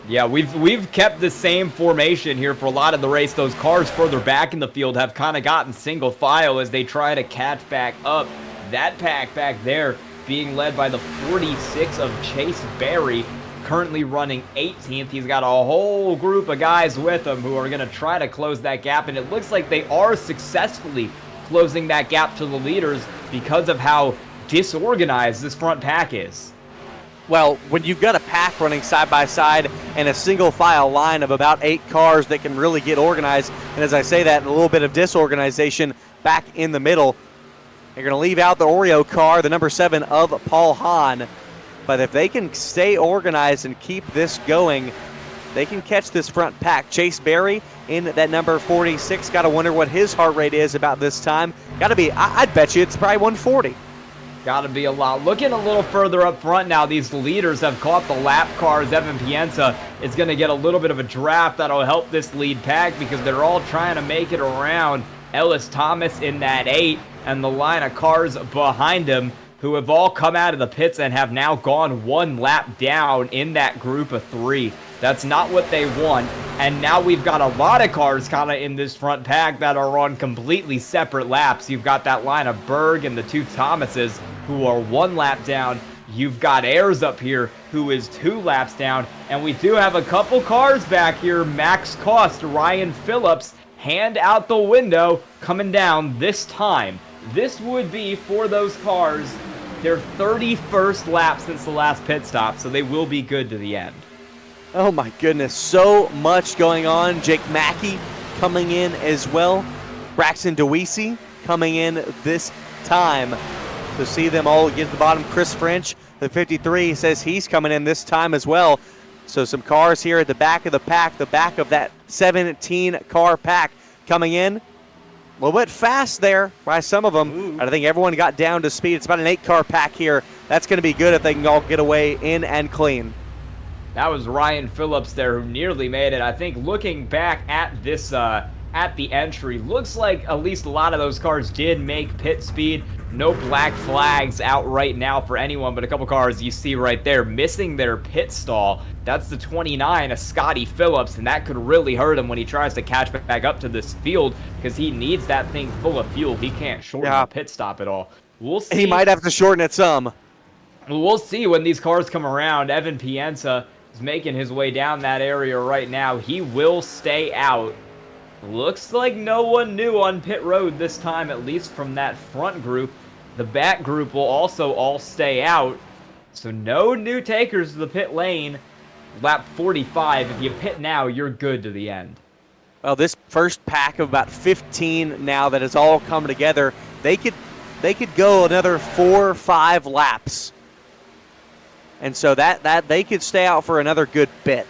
Yeah, we've kept the same formation here for a lot of the race. Those cars further back in the field have kind of gotten single file as they try to catch back up. That pack back there being led by the 46 of Chase Berry, currently running 18th. He's got a whole group of guys with him who are going to try to close that gap, and it looks like they are successfully closing that gap to the leaders because of how disorganized this front pack is. Well, when you've got a pack running side by side and a single file line of about 8 cars that can really get organized, and as I say that, a little bit of disorganization back in the middle, you're going to leave out the Oreo car, the number 7 of Paul Hahn. But if they can stay organized and keep this going, they can catch this front pack. Chase Berry in that number 46. Got to wonder what his heart rate is about this time. Got to be, I'd bet you it's probably 140. Got to be a lot. Looking a little further up front now, these leaders have caught the lap cars. Evan Pienta is going to get a little bit of a draft that'll help this lead pack because they're all trying to make it around Ellis Thomas in that 8 and the line of cars behind him who have all come out of the pits and have now gone 1 lap down in that group of 3. That's not what they want. And now we've got a lot of cars kind of in this front pack that are on completely separate laps. You've got that line of Berg and the 2 Thomases who are 1 lap down. You've got Ayers up here who is 2 laps down. And we do have a couple cars back here. Max Cost, Ryan Phillips, hand out the window, coming down this time. This would be, for those cars, their 31st lap since the last pit stop, so they will be good to the end. Oh my goodness, so much going on. Jake Mackey coming in as well. Braxton DeWeese coming in this time. To see them all get to the bottom. Chris French, the 53, says he's coming in this time as well. So some cars here at the back of the pack, the back of that 17-car pack coming in. A little bit fast there by some of them. Ooh. I think everyone got down to speed. It's about an 8-car pack here. That's going to be good if they can all get away in and clean. That was Ryan Phillips there who nearly made it. I think looking back at this, at the entry, looks like at least a lot of those cars did make pit speed. No black flags out right now for anyone, but a couple cars you see right there missing their pit stall. That's the 29 of Scotty Phillips, and that could really hurt him when he tries to catch back up to this field because he needs that thing full of fuel. He can't shorten the pit stop at all. We'll see. He might have to shorten it some. We'll see when these cars come around. Evan Pienta is making his way down that area right now. He will stay out. Looks like no one new on pit road this time, at least from that front group. The back group will also all stay out. So no new takers to the pit lane. Lap 45, if you pit now, you're good to the end. Well, this first pack of about 15 now that has all come together, they could go another 4 or 5 laps. And so that they could stay out for another good bit.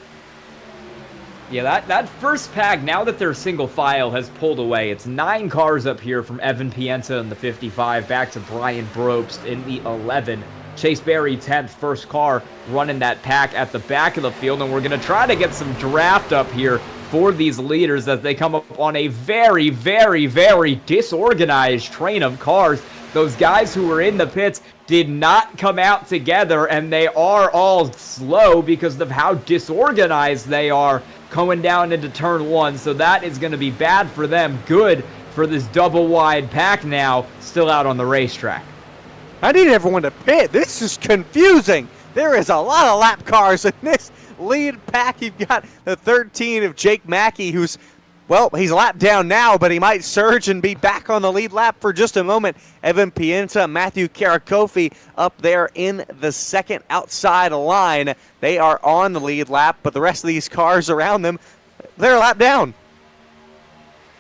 Yeah, that first pack, now that they're single file, has pulled away. It's 9 cars up here from Evan Pienta in the 55, back to Brian Brobst in the 11. Chase Berry, 10th, first car running that pack at the back of the field, and we're going to try to get some draft up here for these leaders as they come up on a very, very, very disorganized train of cars. Those guys who were in the pits did not come out together, and they are all slow because of how disorganized they are going down into turn 1. So that is going to be bad for them. Good for this double wide pack now, still out on the racetrack. I need everyone to pit. This is confusing. There is a lot of lap cars in this lead pack. You've got the 13 of Jake Mackey, who's, well, he's lapped down now, but he might surge and be back on the lead lap for just a moment. Evan Pienta, Matthew Karakofi up there in the second outside line. They are on the lead lap, but the rest of these cars around them, they're lapped down.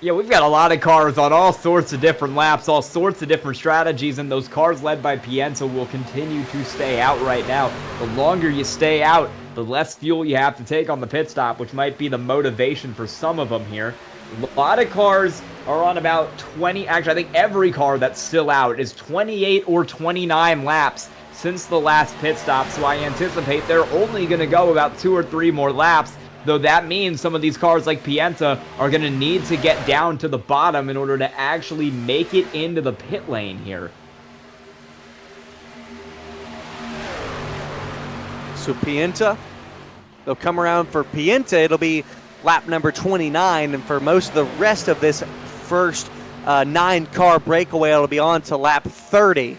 Yeah, we've got a lot of cars on all sorts of different laps, all sorts of different strategies, and those cars led by Pienta will continue to stay out right now. The longer you stay out, the less fuel you have to take on the pit stop, which might be the motivation for some of them here. A lot of cars are on about 20, actually I think every car that's still out is 28 or 29 laps since the last pit stop, so I anticipate they're only going to go about 2 or 3 more laps. Though that means some of these cars like Pienta are going to need to get down to the bottom in order to actually make it into the pit lane here. So Pienta, they'll come around for Pienta. It'll be lap number 29. And for most of the rest of this first 9-car breakaway, it'll be on to lap 30.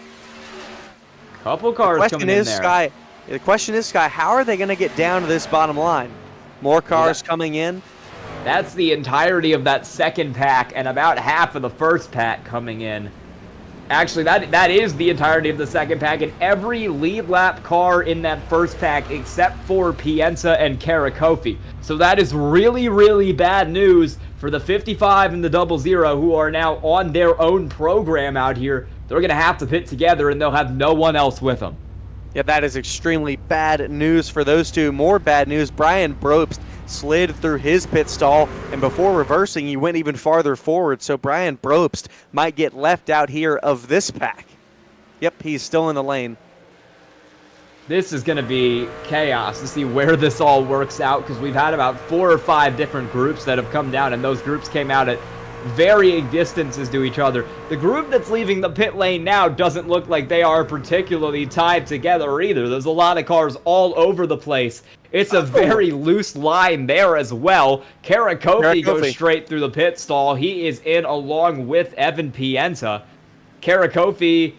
Couple cars coming in there. The question is, Sky, how are they going to get down to this bottom line? More cars coming in. That's the entirety of that second pack and about half of the first pack coming in. Actually, that is the entirety of the second pack, and every lead lap car in that first pack except for Pienta and Karakofi. So that is really, really bad news for the 55 and the 00 who are now on their own program out here. They're going to have to pit together, and they'll have no one else with them. Yeah, that is extremely bad news for those two. More bad news, Brian Brobst slid through his pit stall, and before reversing, he went even farther forward, so Brian Brobst might get left out here of this pack. Yep, he's still in the lane. This is going to be chaos to see where this all works out, because we've had about 4 or 5 different groups that have come down, and those groups came out at varying distances to each other. The group that's leaving the pit lane now doesn't look like they are particularly tied together either. There's a lot of cars all over the place. It's a very loose line there as well. Karakofi goes straight through the pit stall. He is in along with Evan Pienta. Karakofi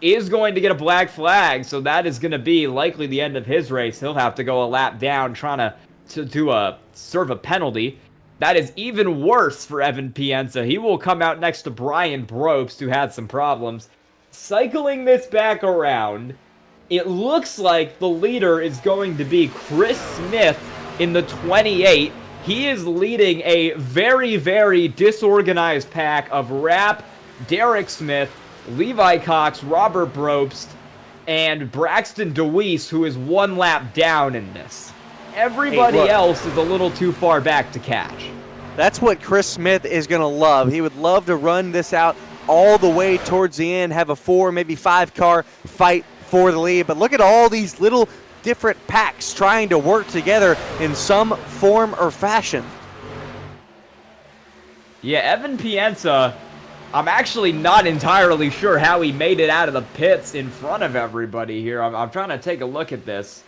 is going to get a black flag, so that is going to be likely the end of his race. He'll have to go a lap down trying to serve a penalty. That is even worse for Evan Pienta. He will come out next to Brian Brobst, who had some problems. Cycling this back around, it looks like the leader is going to be Chris Smith in the 28. He is leading a very, very disorganized pack of Rapp, Derek Smith, Levi Cox, Robert Brobst, and Braxton DeWeese, who is 1 lap down in this. Everybody else is a little too far back to catch. That's what Chris Smith is going to love. He would love to run this out all the way towards the end, have a 4, maybe 5-car fight for the lead. But look at all these little different packs trying to work together in some form or fashion. Yeah, Evan Pienta, I'm actually not entirely sure how he made it out of the pits in front of everybody here. I'm trying to take a look at this.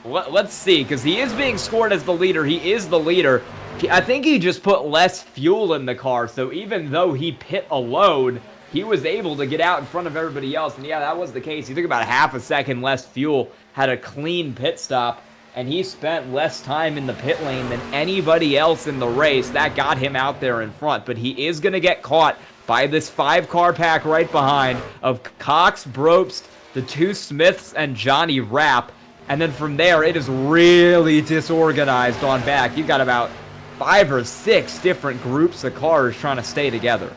Let's see, because he is being scored as the leader. He is the leader. I think he just put less fuel in the car, so even though he pit alone, he was able to get out in front of everybody else. And yeah, that was the case. He took about half a second less fuel, had a clean pit stop, and he spent less time in the pit lane than anybody else in the race. That got him out there in front, but he is going to get caught by this 5-car pack right behind of Cox, Brobst, the 2 Smiths, and Johnny Rapp. And then from there, it is really disorganized on back. You've got about 5 or 6 different groups of cars trying to stay together.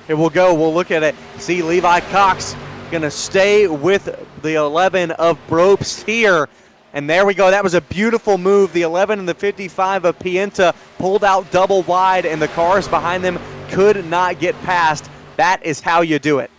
Here we'll go. We'll look at it. See Levi Cox going to stay with the 11 of Brobst here. And there we go. That was a beautiful move. The 11 and the 55 of Pienta pulled out double wide, and the cars behind them could not get past. That is how you do it.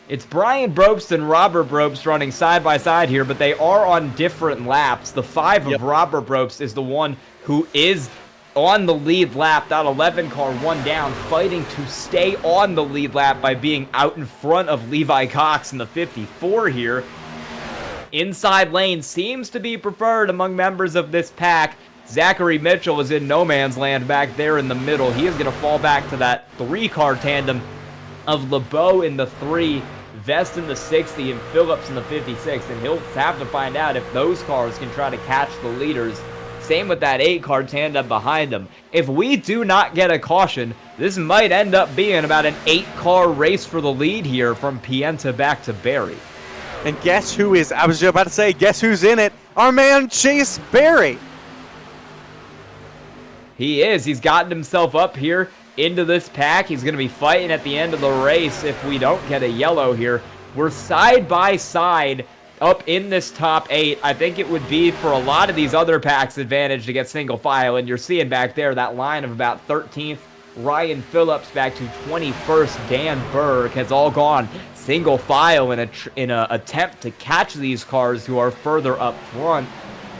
It's Brian Brobst and Robert Brobst running side by side here, but they are on different laps. The 5 of Robert Brobst is the one who is on the lead lap. That 11 car one down, fighting to stay on the lead lap by being out in front of Levi Cox in the 54 here. Inside lane seems to be preferred among members of this pack. Zachary Mitchell is in no man's land back there in the middle. He is going to fall back to that 3-car tandem of LeBeau in the 3, Vest in the 60, and Phillips in the 56. And he'll have to find out if those cars can try to catch the leaders. Same with that 8-car tandem behind them. If we do not get a caution, this might end up being about an 8-car race for the lead here from Pienta back to Berry. And guess who is, I was about to say, guess who's in it? Our man Chase Berry. He is. He's gotten himself up here into this pack. He's going to be fighting at the end of the race if we don't get a yellow here. We're side by side up in this top 8. I think it would be for a lot of these other packs advantage to get single file. And you're seeing back there that line of about 13th. Ryan Phillips back to 21st. Dan Berg has all gone single file in a attempt to catch these cars who are further up front.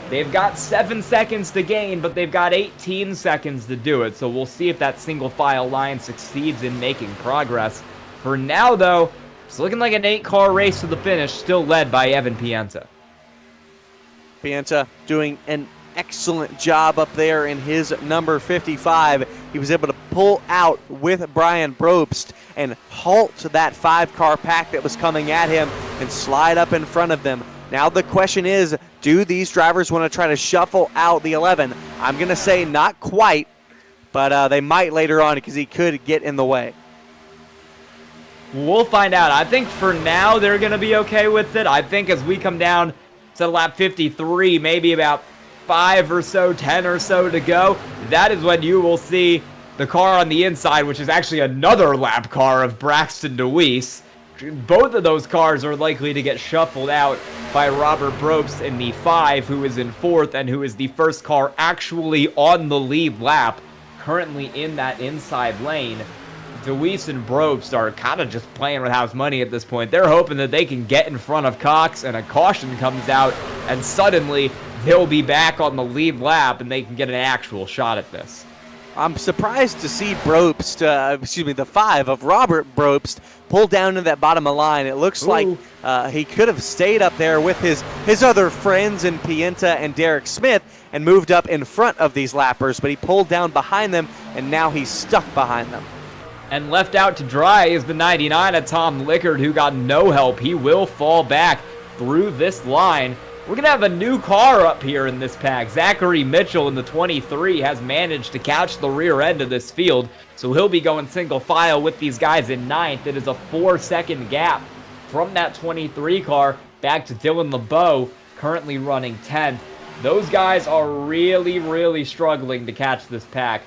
They've got 7 seconds to gain, but they've got 18 seconds to do it. So we'll see if that single file line succeeds in making progress. For now, though, it's looking like an 8-car race to the finish, still led by Evan Pienta. Pienta doing an excellent job up there in his number 55. He was able to pull out with Brian Probst and halt that 5-car pack that was coming at him and slide up in front of them. Now the question is, do these drivers want to try to shuffle out the 11? I'm going to say not quite, but they might later on because he could get in the way. We'll find out. I think for now they're going to be okay with it. I think as we come down to lap 53, maybe about 5 or so, 10 or so to go, that is when you will see the car on the inside, which is actually another lap car of Braxton DeWeese. Both of those cars are likely to get shuffled out by Robert Probst in the 5, who is in 4th and who is the first car actually on the lead lap, currently in that inside lane. DeWeese and Probst are kind of just playing with house money at this point. They're hoping that they can get in front of Cox and a caution comes out and suddenly they'll be back on the lead lap and they can get an actual shot at this. I'm surprised to see Probst, the 5 of Robert Probst, pull down to that bottom of the line. It looks like he could have stayed up there with his other friends in Pienta and Derek Smith and moved up in front of these lappers, but he pulled down behind them, and now he's stuck behind them. And left out to dry is the 99 of Tom Lickard, who got no help. He will fall back through this line. We're going to have a new car up here in this pack. Zachary Mitchell in the 23 has managed to catch the rear end of this field, so he'll be going single file with these guys in 9th. It is a 4-second gap from that 23 car back to Dylan LeBeau, currently running 10th. Those guys are really, really struggling to catch this pack,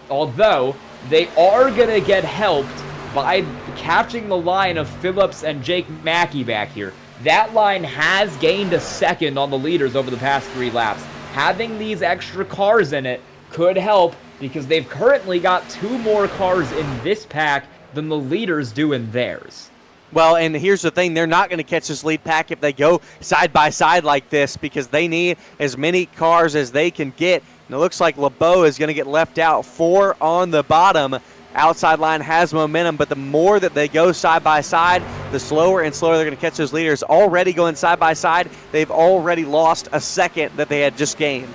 although they are going to get helped by catching the line of Phillips and Jake Mackey back here. That line has gained a second on the leaders over the past 3 laps. Having these extra cars in it could help because they've currently got 2 more cars in this pack than the leaders do in theirs. Well, and here's the thing. They're not going to catch this lead pack if they go side by side like this because they need as many cars as they can get. And it looks like LeBeau is going to get left out. 4 on the bottom. Outside line has momentum, but the more that they go side by side, the slower and slower they're going to catch those leaders. Already going side by side, they've already lost a second that they had just gained.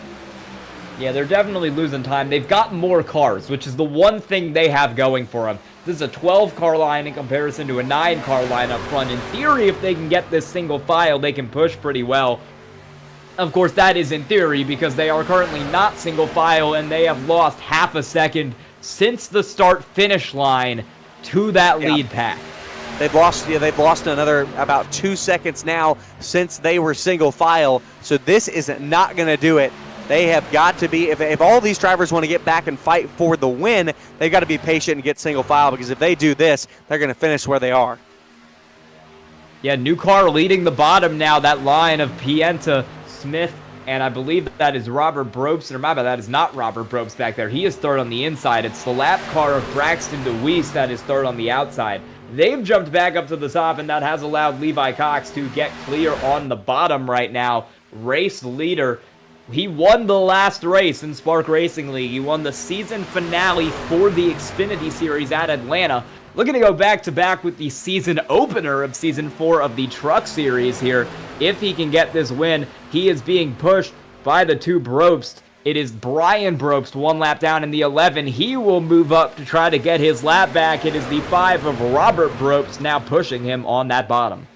Yeah, they're definitely losing time. They've got more cars, which is the one thing they have going for them. This is a 12-car line in comparison to a 9-car line up front. In theory, if they can get this single file, they can push pretty well. Of course, that is in theory because they are currently not single file and they have lost half a second since the start-finish line to that lead pack. They've lost another about 2 seconds now since they were single file. So this is not going to do it. They have got to be, if all these drivers want to get back and fight for the win, they've got to be patient and get single file because if they do this, they're going to finish where they are. Yeah, new car leading the bottom now, that line of Pienta, Smith, and I believe that is Robert Probst, or that is not Robert Probst back there. He is third on the inside. It's the lap car of Braxton DeWeese that is third on the outside. They've jumped back up to the top, and that has allowed Levi Cox to get clear on the bottom right now. Race leader He won the last race in Spark Racing League. He won the season finale for the Xfinity Series at Atlanta. Looking to go back-to-back with the season opener of Season 4 of the Truck Series here. If he can get this win, he is being pushed by the two Brobst. It is Brian Brobst, one lap down in the 11. He will move up to try to get his lap back. It is the 5 of Robert Brobst now pushing him on that bottom.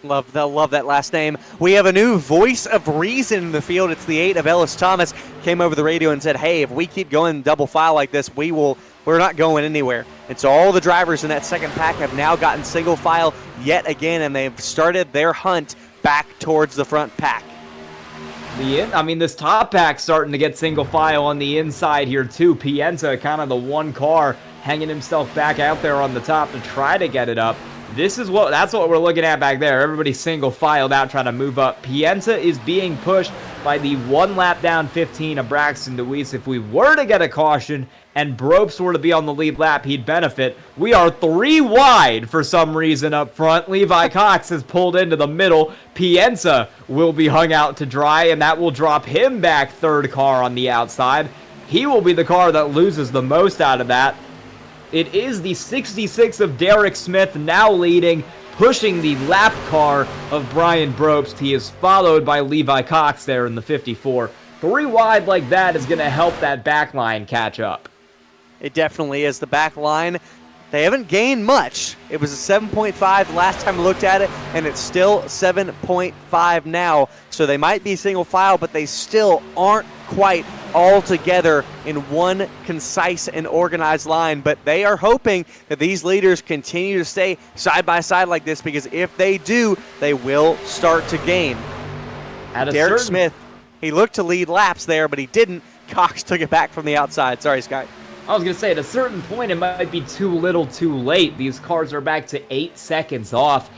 Love that last name. We have a new voice of reason in the field. It's the 8 of Ellis Thomas. Came over the radio and said, hey, if we keep going double file like this, we're not going anywhere. And so all the drivers in that second pack have now gotten single file yet again, and they've started their hunt back towards the front pack. This top pack's starting to get single file on the inside here too. Pienza, kind of the one car, hanging himself back out there on the top to try to get it up. That's what we're looking at back there. Everybody's single filed out trying to move up. Pienza is being pushed by the one lap down 15 of Braxton DeWeese. If we were to get a caution and Brobst were to be on the lead lap, he'd benefit. We are 3 wide for some reason up front. Levi Cox has pulled into the middle. Pienza will be hung out to dry, and that will drop him back third car on the outside. He will be the car that loses the most out of that. It is the 66 of Derek Smith now leading, pushing the lap car of Brian Brobst. He is followed by Levi Cox there in the 54. 3 wide like that is going to help that back line catch up. It definitely is. The back line, they haven't gained much. It was a 7.5 last time I looked at it, and it's still 7.5 now. So they might be single file, but they still aren't quite all together in one concise and organized line. But they are hoping that these leaders continue to stay side by side like this, because if they do, they will start to gain. Derek Smith, he looked to lead laps there, but he didn't. Cox took it back from the outside. Sorry, Scott. I was going to say, at a certain point, it might be too little too late. These cars are back to 8 seconds off.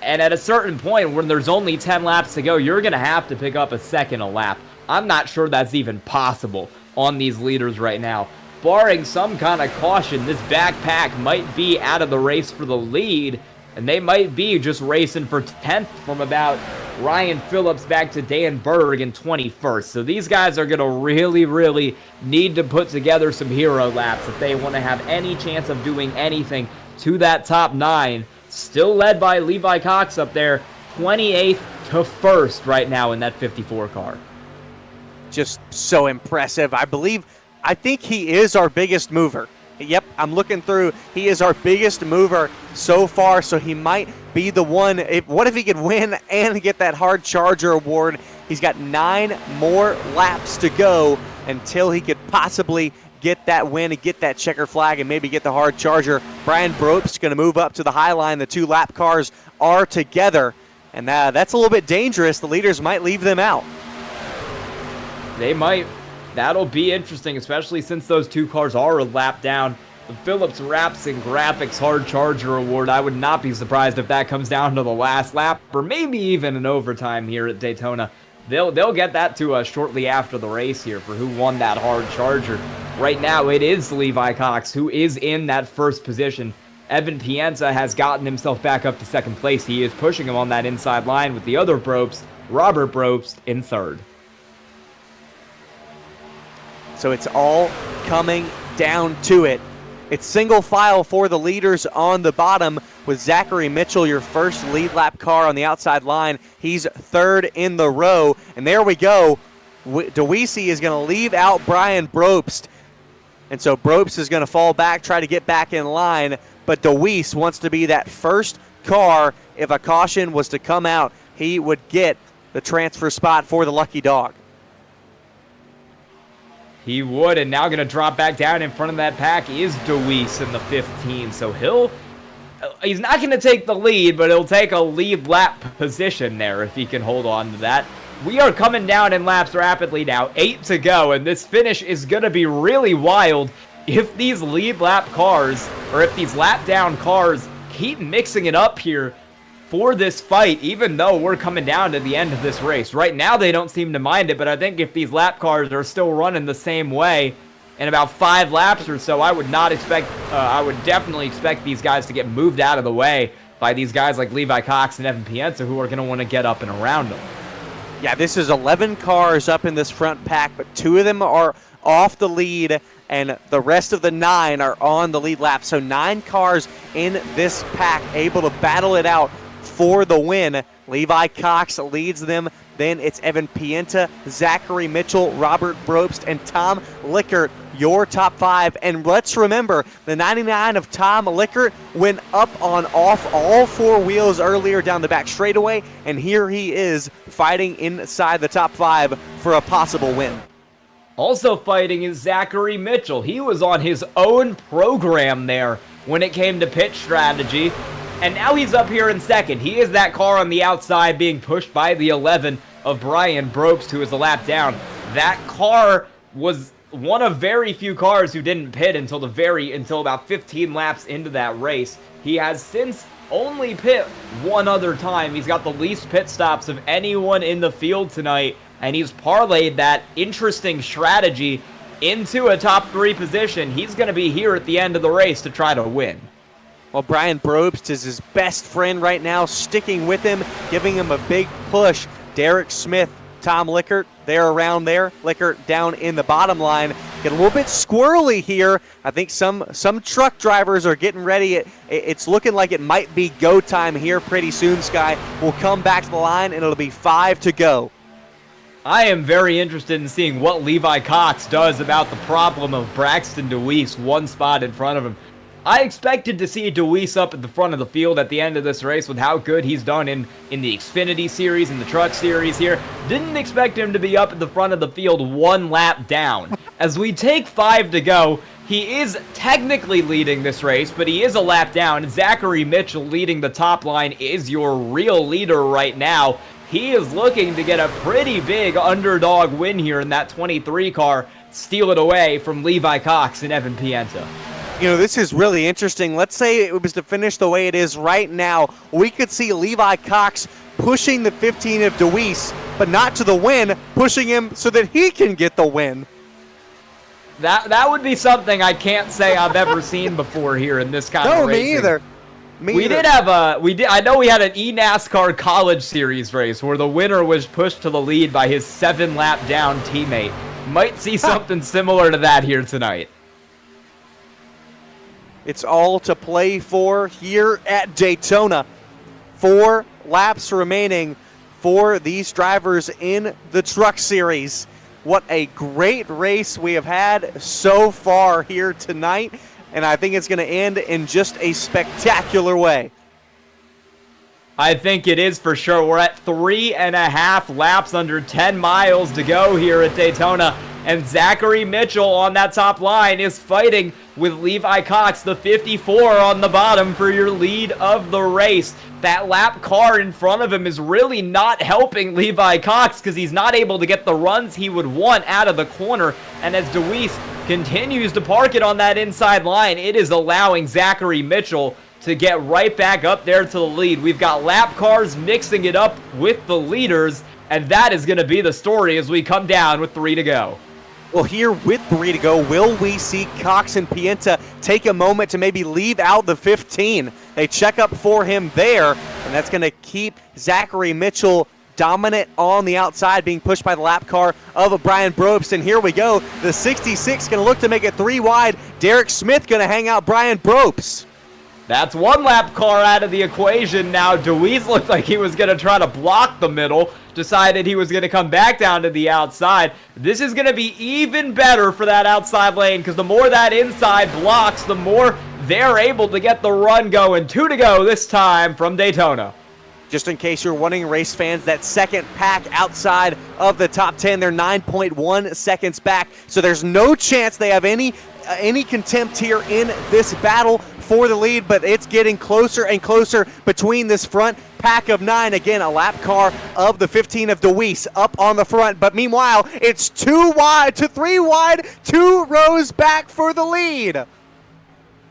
And at a certain point, when there's only 10 laps to go, you're going to have to pick up a second a lap. I'm not sure that's even possible on these leaders right now. Barring some kind of caution, this backpack might be out of the race for the lead, and they might be just racing for 10th from about Ryan Phillips back to Dan Berg in 21st. So these guys are going to really need to put together some hero laps if they want to have any chance of doing anything to that top 9. Still led by Levi Cox up there, 28th to 1st right now in that 54 car. Just so impressive. I think he is our biggest mover. Yep, I'm looking through. He is our biggest mover so far, so he might be the one. What if he could win and get that hard charger award? He's got 9 more laps to go until he could possibly get that win and get that checker flag and maybe get the hard charger. Brian Brobst going to move up to the high line. The 2 lap cars are together, and that's a little bit dangerous. The leaders might leave them out. They might. That'll be interesting, especially since those 2 cars are a lap down. The Phillips Wraps and Graphics Hard Charger Award, I would not be surprised if that comes down to the last lap, or maybe even an overtime here at Daytona. They'll get that to us shortly after the race here for who won that hard charger. Right now, it is Levi Cox who is in that first position. Evan Pienza has gotten himself back up to second place. He is pushing him on that inside line with the other Brobst, Robert Brobst, in third. So it's all coming down to it. It's single file for the leaders on the bottom with Zachary Mitchell, your first lead lap car on the outside line. He's third in the row. And there we go. DeWeese is going to leave out Brian Brobst. And so Brobst is going to fall back, try to get back in line. But DeWeese wants to be that first car. If a caution was to come out, he would get the transfer spot for the lucky dog. He would, and now going to drop back down in front of that pack is DeWeese in the 15. So he's not going to take the lead, but he'll take a lead lap position there if he can hold on to that. We are coming down in laps rapidly now, 8 to go, and this finish is going to be really wild if these lead lap cars, or if these lap down cars keep mixing it up here for this fight, even though we're coming down to the end of this race. Right now, they don't seem to mind it, but I think if these lap cars are still running the same way in about 5 laps or so, I would definitely expect these guys to get moved out of the way by these guys like Levi Cox and Evan Pienza, who are going to want to get up and around them. Yeah, this is 11 cars up in this front pack, but 2 of them are off the lead, and the rest of the 9 are on the lead lap. So 9 cars in this pack able to battle it out for the win. Levi Cox leads them. Then it's Evan Pienta, Zachary Mitchell, Robert Brobst, and Tom Lickert, your top 5. And let's remember, the 99 of Tom Lickert went up on off all 4 wheels earlier down the back straightaway, and here he is fighting inside the top 5 for a possible win. Also fighting is Zachary Mitchell. He was on his own program there when it came to pit strategy. And now he's up here in second. He is that car on the outside being pushed by the 11 of Brian Brobst, who is a lap down. That car was one of very few cars who didn't pit until about 15 laps into that race. He has since only pit one other time. He's got the least pit stops of anyone in the field tonight, and he's parlayed that interesting strategy into a top 3 position. He's going to be here at the end of the race to try to win. Well, Brian Brobst is his best friend right now, sticking with him, giving him a big push. Derek Smith, Tom Lickert, they're around there. Lickert down in the bottom line. Get a little bit squirrely here. I think some truck drivers are getting ready. It's looking like it might be go time here pretty soon, Sky. We'll come back to the line, and it'll be 5 to go. I am very interested in seeing what Levi Cox does about the problem of Braxton DeWeese 1 spot in front of him. I expected to see DeWeese up at the front of the field at the end of this race with how good he's done in the Xfinity Series and the Truck Series here. Didn't expect him to be up at the front of the field 1 lap down. As we take 5 to go, he is technically leading this race, but he is a lap down. Zachary Mitchell leading the top line is your real leader right now. He is looking to get a pretty big underdog win here in that 23 car, steal it away from Levi Cox and Evan Pienta. You know, this is really interesting. Let's say it was to finish the way it is right now. We could see Levi Cox pushing the 15 of DeWeese, but not to the win, pushing him so that he can get the win. That would be something I can't say I've ever seen before here in this kind of racing. Me either. I know we had an eNASCAR College Series race where the winner was pushed to the lead by his 7-lap down teammate. Might see something similar to that here tonight. It's all to play for here at Daytona. 4 laps remaining for these drivers in the Truck Series. What a great race we have had so far here tonight, and I think it's going to end in just a spectacular way. I think it is for sure. We're at 3.5 laps, under 10 miles to go here at Daytona. And Zachary Mitchell on that top line is fighting with Levi Cox, the 54 on the bottom, for your lead of the race. That lap car in front of him is really not helping Levi Cox because he's not able to get the runs he would want out of the corner. And as DeWeese continues to park it on that inside line, it is allowing Zachary Mitchell to get right back up there to the lead. We've got lap cars mixing it up with the leaders, and that is going to be the story as we come down with 3 to go. Well, here with 3 to go, will we see Cox and Pienta take a moment to maybe leave out the 15? They check up for him there, and that's going to keep Zachary Mitchell dominant on the outside, being pushed by the lap car of Brian Brobst. And here we go. The 66 going to look to make it 3 wide. Derek Smith going to hang out Brian Brobst. That's 1 lap car out of the equation now. DeWeese looked like he was going to try to block the middle, decided he was going to come back down to the outside. This is going to be even better for that outside lane because the more that inside blocks, the more they're able to get the run going. 2 to go this time from Daytona. Just in case you're wondering, race fans, that second pack outside of the top 10, they're 9.1 seconds back, so there's no chance they have any contempt here in this battle for the lead, but it's getting closer and closer between this front pack of 9. Again, a lap car of the 15 of DeWeese up on the front, but meanwhile, it's 2 wide to 3 wide, 2 rows back for the lead.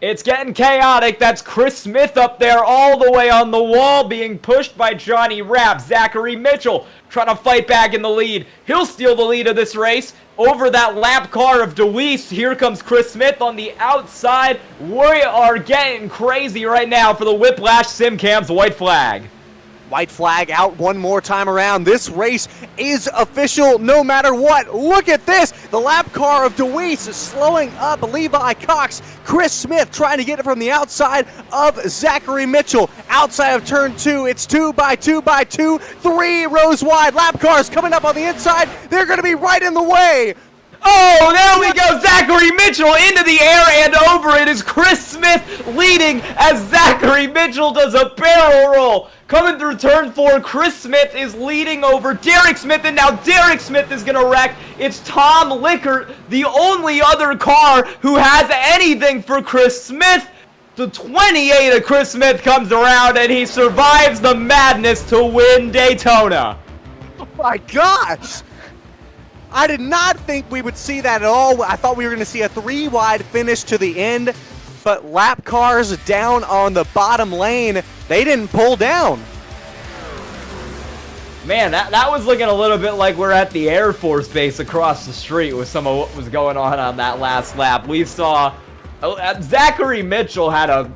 It's getting chaotic. That's Chris Smith up there all the way on the wall being pushed by Johnny Rapp. Zachary Mitchell trying to fight back in the lead. He'll steal the lead of this race over that lap car of DeWeese. Here comes Chris Smith on the outside. We are getting crazy right now for the Whiplash SimCam's white flag. White flag out one more time around. This race is official no matter what. Look at this. The lap car of DeWeese is slowing up Levi Cox. Chris Smith trying to get it from the outside of Zachary Mitchell. Outside of turn 2, it's 2 by 2 by 2, 3 rows wide. Lap cars coming up on the inside. They're going to be right in the way. Oh, there we go. Zachary Mitchell into the air and over. It is Chris Smith leading as Zachary Mitchell does a barrel roll. Coming through turn 4, Chris Smith is leading over Derek Smith, and now Derek Smith is going to wreck. It's Tom Lickert, the only other car who has anything for Chris Smith. The 28 of Chris Smith comes around, and he survives the madness to win Daytona. Oh my gosh! I did not think we would see that at all. I thought we were going to see a 3-wide finish to the end, but lap cars down on the bottom lane, they didn't pull down. Man, that was looking a little bit like we're at the Air Force Base across the street with some of what was going on that last lap. We saw Zachary Mitchell had a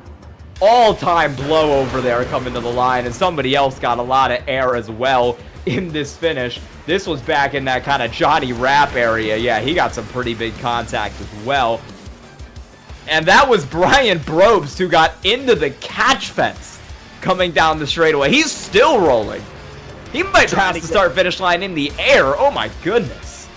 all-time blow over there coming to the line, and somebody else got a lot of air as well in this finish. This was back in that kind of Johnny Rapp area. Yeah, he got some pretty big contact as well. And that was Brian Brobst who got into the catch fence coming down the straightaway. He's still rolling. He might pass the start-finish line in the air. Oh my goodness.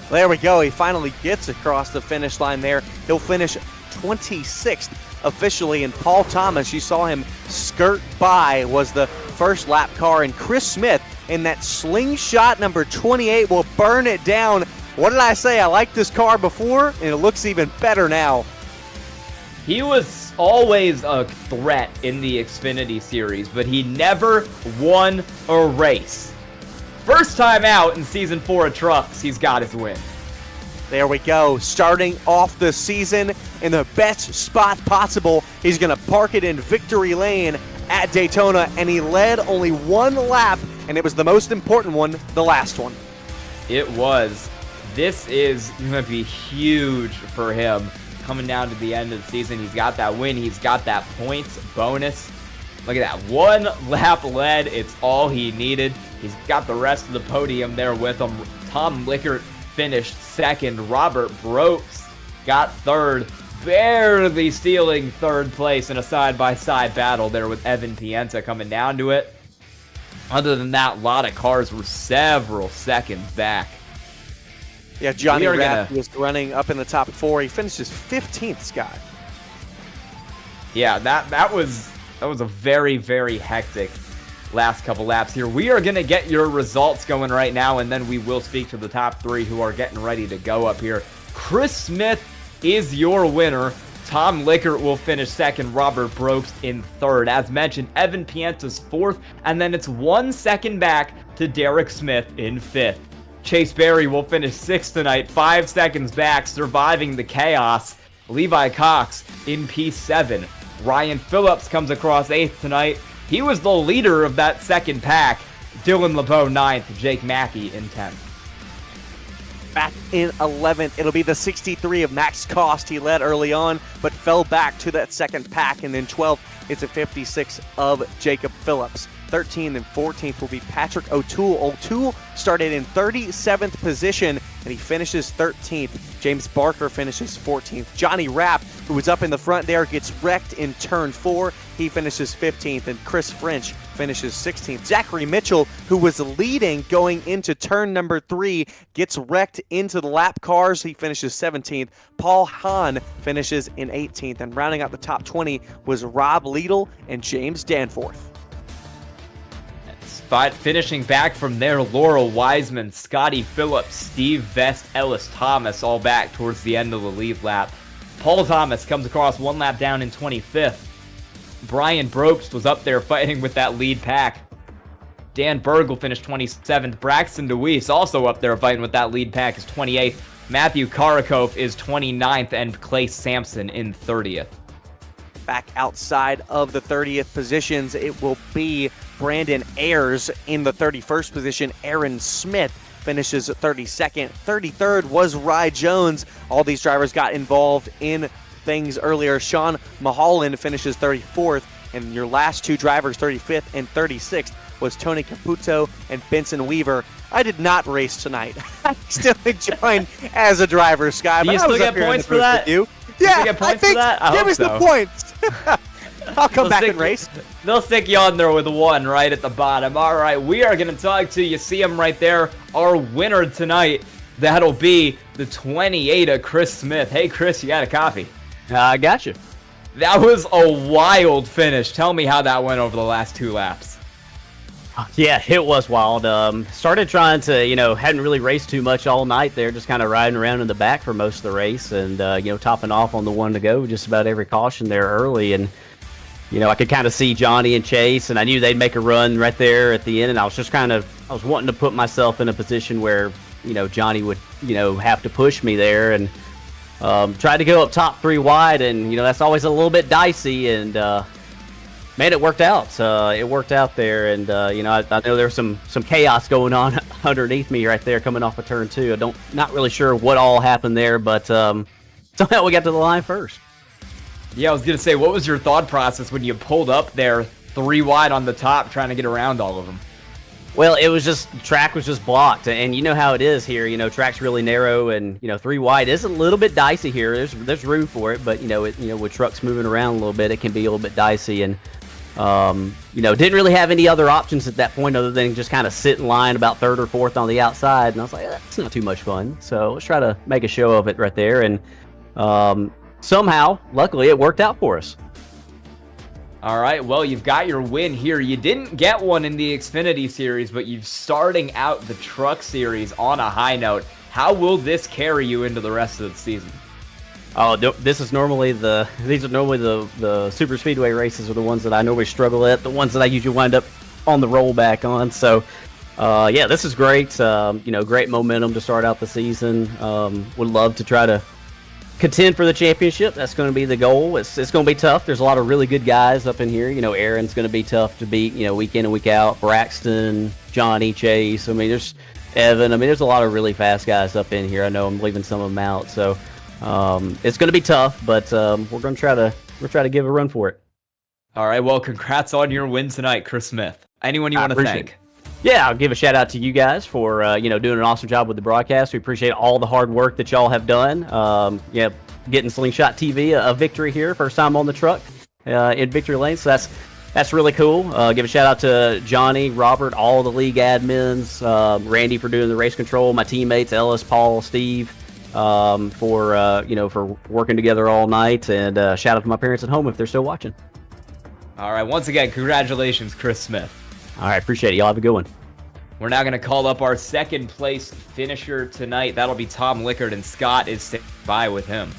There we go. He finally gets across the finish line there. He'll finish 26th officially, and Paul Thomas, you saw him skirt by, was the first lap car, and Chris Smith in that slingshot number 28 will burn it down. What did I say? I liked this car before, and it looks even better now. He was always a threat in the Xfinity Series, but he never won a race. First time out in Season 4 of Trucks, he's got his win. There we go. Starting off the season in the best spot possible. He's going to park it in victory lane at Daytona, and he led only one lap, and it was the most important one, the last one. It was. This is going to be huge for him coming down to the end of the season. He's got that win. He's got that points bonus. Look at that. One lap led. It's all he needed. He's got the rest of the podium there with him. Tom Lickert finished second. Robert Brobst got third, barely stealing third place in a side-by-side battle there with Evan Pienta coming down to it. Other than that, a lot of cars were several seconds back. Yeah, Johnny Rapp was running up in the top 4. He finishes 15th, Scott. Yeah, that was a very, very hectic last couple laps here. We are going to get your results going right now, and then we will speak to the top 3 who are getting ready to go up here. Chris Smith is your winner. Tom Lickert will finish second. Robert Brobst in third. As mentioned, Evan Pienta's fourth, and then it's 1 second back to Derek Smith in fifth. Chase Berry will finish sixth tonight, 5 seconds back, surviving the chaos. Levi Cox in P7. Ryan Phillips comes across 8th tonight. He was the leader of that second pack. Dylan LeBeau 9th, Jake Mackey in 10th. Back in 11th, it'll be the 63 of Max Cost. He led early on, but fell back to that second pack. And then 12th, it's a 56 of Jacob Phillips. 13th and 14th will be Patrick O'Toole. O'Toole started in 37th position, and he finishes 13th. James Barker finishes 14th. Johnny Rapp, who was up in the front there, gets wrecked in turn 4. He finishes 15th, and Chris French finishes 16th. Zachary Mitchell, who was leading going into turn number 3, gets wrecked into the lap cars. He finishes 17th. Paul Hahn finishes in 18th, and rounding out the top 20 was Rob Liedl and James Danforth. Finishing back from there, Laurel Wiseman, Scotty Phillips, Steve Vest, Ellis Thomas, all back towards the end of the lead lap. Paul Thomas comes across 1 lap down in 25th. Brian Brobst was up there fighting with that lead pack. Dan Berg will finish 27th. Braxton DeWeese also up there fighting with that lead pack is 28th. Matthew Karakov is 29th, and Clay Sampson in 30th. Back outside of the 30th positions, it will be Brandon Ayers in the 31st position. Aaron Smith finishes 32nd. 33rd was Rye Jones. All these drivers got involved in things earlier. Sean Mahalan finishes 34th, and your last 2 drivers, 35th and 36th, was Tony Caputo and Benson Weaver. I did not race tonight. I still joined as a driver, Sky. Do you still get points for that? Yeah, get points I think. for that? Give me some points. I'll come back and race. They'll stick you on there with 1 right at the bottom. All right, we are going to talk to you. See him right there. Our winner tonight, that'll be the 28 Chris Smith. Hey, Chris, you got a coffee? I got you. That was a wild finish. Tell me how that went over the last 2 laps. Yeah, it was wild. Started trying to, hadn't really raced too much all night there, just kind of riding around in the back for most of the race and, topping off on the 1 to go, just about every caution there early. And, I could kind of see Johnny and Chase, and I knew they'd make a run right there at the end. And I was just I was wanting to put myself in a position where, Johnny would, have to push me there. And tried to go up top 3 wide, and, that's always a little bit dicey. And, man, it worked out. It worked out there, and I know there's some chaos going on underneath me right there, coming off of turn 2. Not really sure what all happened there, but somehow we got to the line first. Yeah, I was gonna say, what was your thought process when you pulled up there 3 wide on the top, trying to get around all of them? Well, it was just track was just blocked, and you know how it is here. Track's really narrow, and 3 wide is a little bit dicey here. There's room for it, but with trucks moving around a little bit, it can be a little bit dicey. And didn't really have any other options at that point other than just kind of sit in line about 3rd or 4th on the outside. And I was like, that's not too much fun. So let's try to make a show of it right there. And somehow, luckily, it worked out for us. All right, well, you've got your win here. You didn't get one in the Xfinity Series, but you're starting out the Truck Series on a high note. How will this carry you into the rest of the season? Oh, these are normally the super speedway races are the ones that I normally struggle at, the ones that I usually wind up on the rollback on. So, yeah, this is great. Great momentum to start out the season. Would love to try to contend for the championship. That's going to be the goal. It's going to be tough. There's a lot of really good guys up in here. Aaron's going to be tough to beat, week in and week out. Braxton, Johnny, Chase. There's Evan. There's a lot of really fast guys up in here. I know I'm leaving some of them out. So, it's going to be tough, but we're going to try to give a run for it. All right. Well, congrats on your win tonight, Chris Smith. Anyone you want to thank? Yeah, I'll give a shout out to you guys for doing an awesome job with the broadcast. We appreciate all the hard work that y'all have done. Getting Slingshot TV a victory here, first time on the truck in victory lane. So that's really cool. Give a shout out to Johnny, Robert, all the league admins, Randy for doing the race control, my teammates Ellis, Paul, Steve. For working together all night, and shout out to my parents at home if they're still watching. All right, once again, congratulations, Chris Smith. All right, appreciate it. Y'all have a good one. We're now going to call up our 2nd place finisher tonight. That'll be Tom Lickard, and Scott is standing by with him.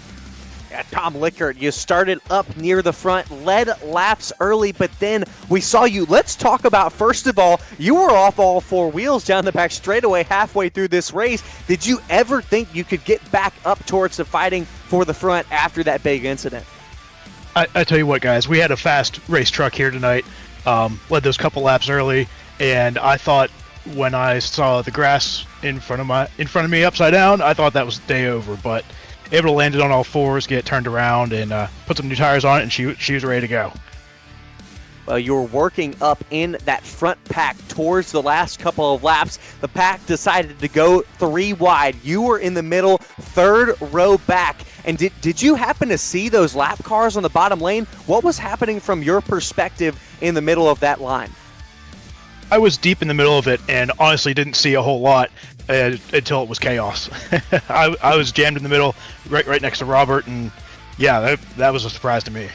Yeah, Tom Lickard, you started up near the front, led laps early, but then we saw you. Let's talk about, first of all, you were off all 4 wheels down the back straightaway halfway through this race. Did you ever think you could get back up towards the fighting for the front after that big incident? I tell you what, guys, we had a fast race truck here tonight. Led those couple laps early, and I thought when I saw the grass in front of me upside down, I thought that was day over, but able to land it on all 4s, get turned around, and put some new tires on it, and she was ready to go. Well, you were working up in that front pack towards the last couple of laps. The pack decided to go 3 wide. You were in the middle, 3rd row back. And did you happen to see those lap cars on the bottom lane? What was happening from your perspective in the middle of that line? I was deep in the middle of it and honestly didn't see a whole lot until it was chaos. I was jammed in the middle, right next to Robert, and yeah, that was a surprise to me.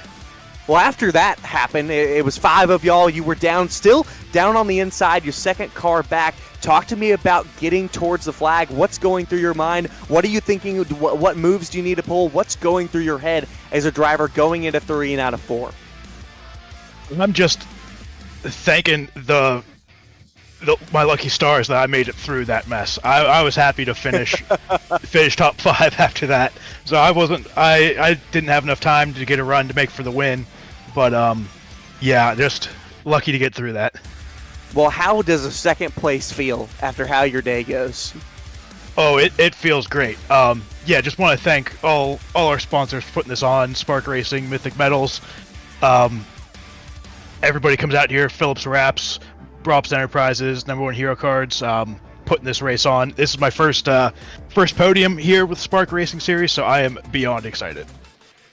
Well, after that happened, it was 5 of y'all. You were still down on the inside, your 2nd car back. Talk to me about getting towards the flag. What's going through your mind? What are you thinking? What moves do you need to pull? What's going through your head as a driver going into 3 and out of 4? I'm just thanking my lucky stars that I made it through that mess. I was happy to finish top 5 after that. So I didn't have enough time to get a run to make for the win, but yeah, just lucky to get through that. Well, how does a 2nd place feel after how your day goes? Oh, it feels great. Yeah, just want to thank all our sponsors for putting this on: Spark Racing, Mythic Metals. Everybody comes out here: Phillips Wraps, Brops Enterprises, #1 hero cards, putting this race on. This is my first podium here with Spark Racing Series, so I am beyond excited.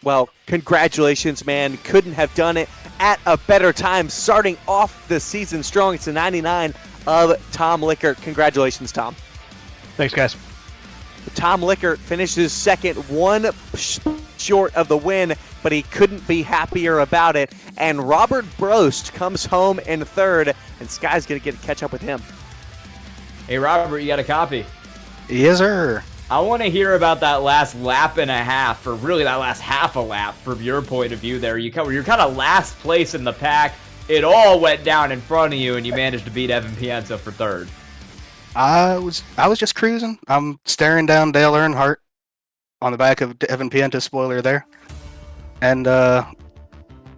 Well, congratulations, man. Couldn't have done it at a better time. Starting off the season strong. It's a 99 of Tom Lickert. Congratulations, Tom. Thanks, guys. Tom Lickert finishes second, one short of the win, but he couldn't be happier about it. And Robert Brost comes home in third, and Sky's going to catch up with him. Hey, Robert, you got a copy? Yes, sir. I want to hear about that last lap and a half, or really that last half a lap from your point of view there. You're kind of last place in the pack. It all went down in front of you, and you managed to beat Evan Pienza for third. I was just cruising. I'm staring down Dale Earnhardt on the back of Evan Pienta's spoiler there, and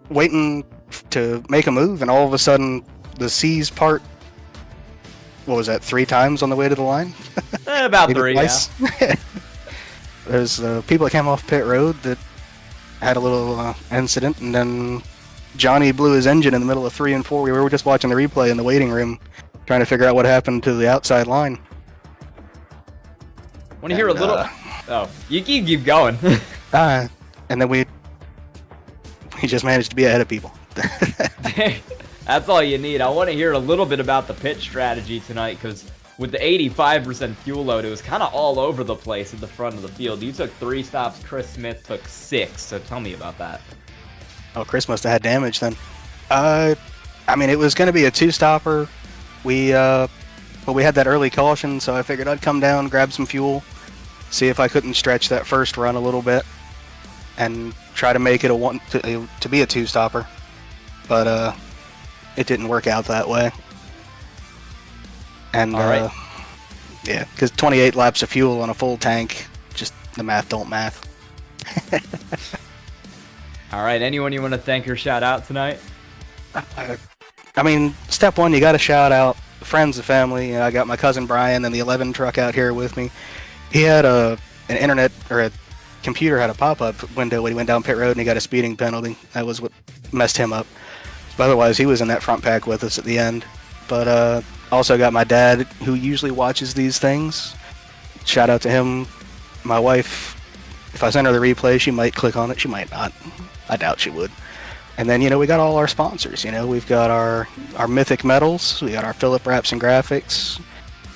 waiting to make a move, and all of a sudden the C's part. What was that? 3 times on the way to the line? About 3, yeah. There's people that came off pit road that had a little incident, and then Johnny blew his engine in the middle of 3 and 4. We were just watching the replay in the waiting room, trying to figure out what happened to the outside line. Want to hear a little? Oh, you keep going. And then we just managed to be ahead of people. That's all you need. I want to hear a little bit about the pit strategy tonight, because with the 85% fuel load, it was kind of all over the place at the front of the field. You took 3 stops. Chris Smith took 6. So tell me about that. Oh, Chris must have had damage then. I mean, it was going to be a 2-stopper. We had that early caution, so I figured I'd come down, grab some fuel, see if I couldn't stretch that first run a little bit, and try to make it to be a 2-stopper. But it didn't work out that way. And all right. Yeah, because 28 laps of fuel on a full tank, just the math don't math. All right. Anyone you want to thank or shout out tonight? I mean, step one, you got to shout out friends and family. I got my cousin Brian and the 11 truck out here with me. He had an internet or a computer had a pop-up window when he went down pit road, and he got a speeding penalty. That was what messed him up. But otherwise, he was in that front pack with us at the end. But also got my dad, who usually watches these things. Shout out to him. My wife, if I send her the replay, she might click on it. She might not. I doubt she would. And then, we got all our sponsors. We've got our Mythic Metals. We got our Philip Wraps and Graphics.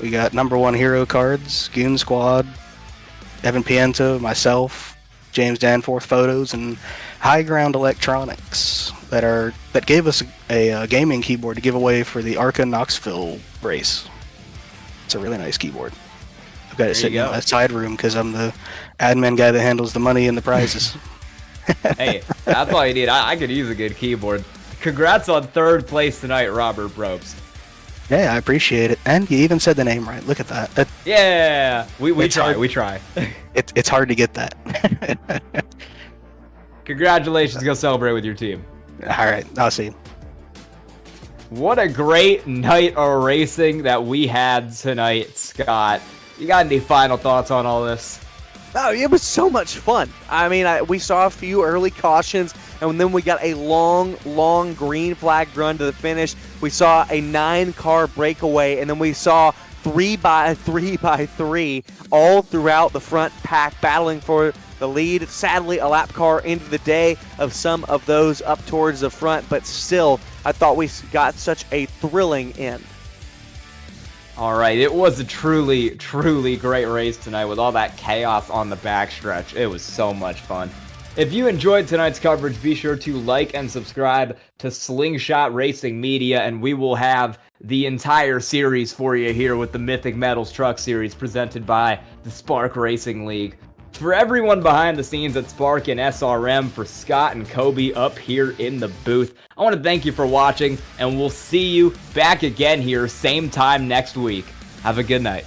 We got #1 hero cards, Goon Squad, Evan Pienta, myself, James Danforth Photos, and High Ground Electronics that gave us a gaming keyboard to give away for the ARCA Knoxville race. It's a really nice keyboard. I've got it sitting in my side room because I'm the admin guy that handles the money and the prizes. Hey, that's all you need. I could use a good keyboard. Congrats on 3rd place tonight, Robert Brobes. Yeah, I appreciate it. And you even said the name right. Look at that. Yeah, we try. It's hard to get that. Congratulations. Go celebrate with your team. All right, I'll see you. What a great night of racing that we had tonight, Scott. You got any final thoughts on all this? Oh, it was so much fun. I mean, we saw a few early cautions, and then we got a long green flag run to the finish. We saw a 9-car breakaway, and then we saw 3x3x3 all throughout the front pack battling for the lead. Sadly, a lap car into the day of some of those up towards the front, but still, I thought we got such a thrilling end. All right, it was a truly great race tonight with all that chaos on the backstretch. It was so much fun. If you enjoyed tonight's coverage, be sure to like and subscribe to Slingshot Racing Media, and we will have the entire series for you here with the Mythic Metals Truck Series presented by the Spark Racing League. For everyone behind the scenes at Spark and SRM, for Scott and Kobe up here in the booth, I want to thank you for watching, and we'll see you back again here same time next week. Have a good night.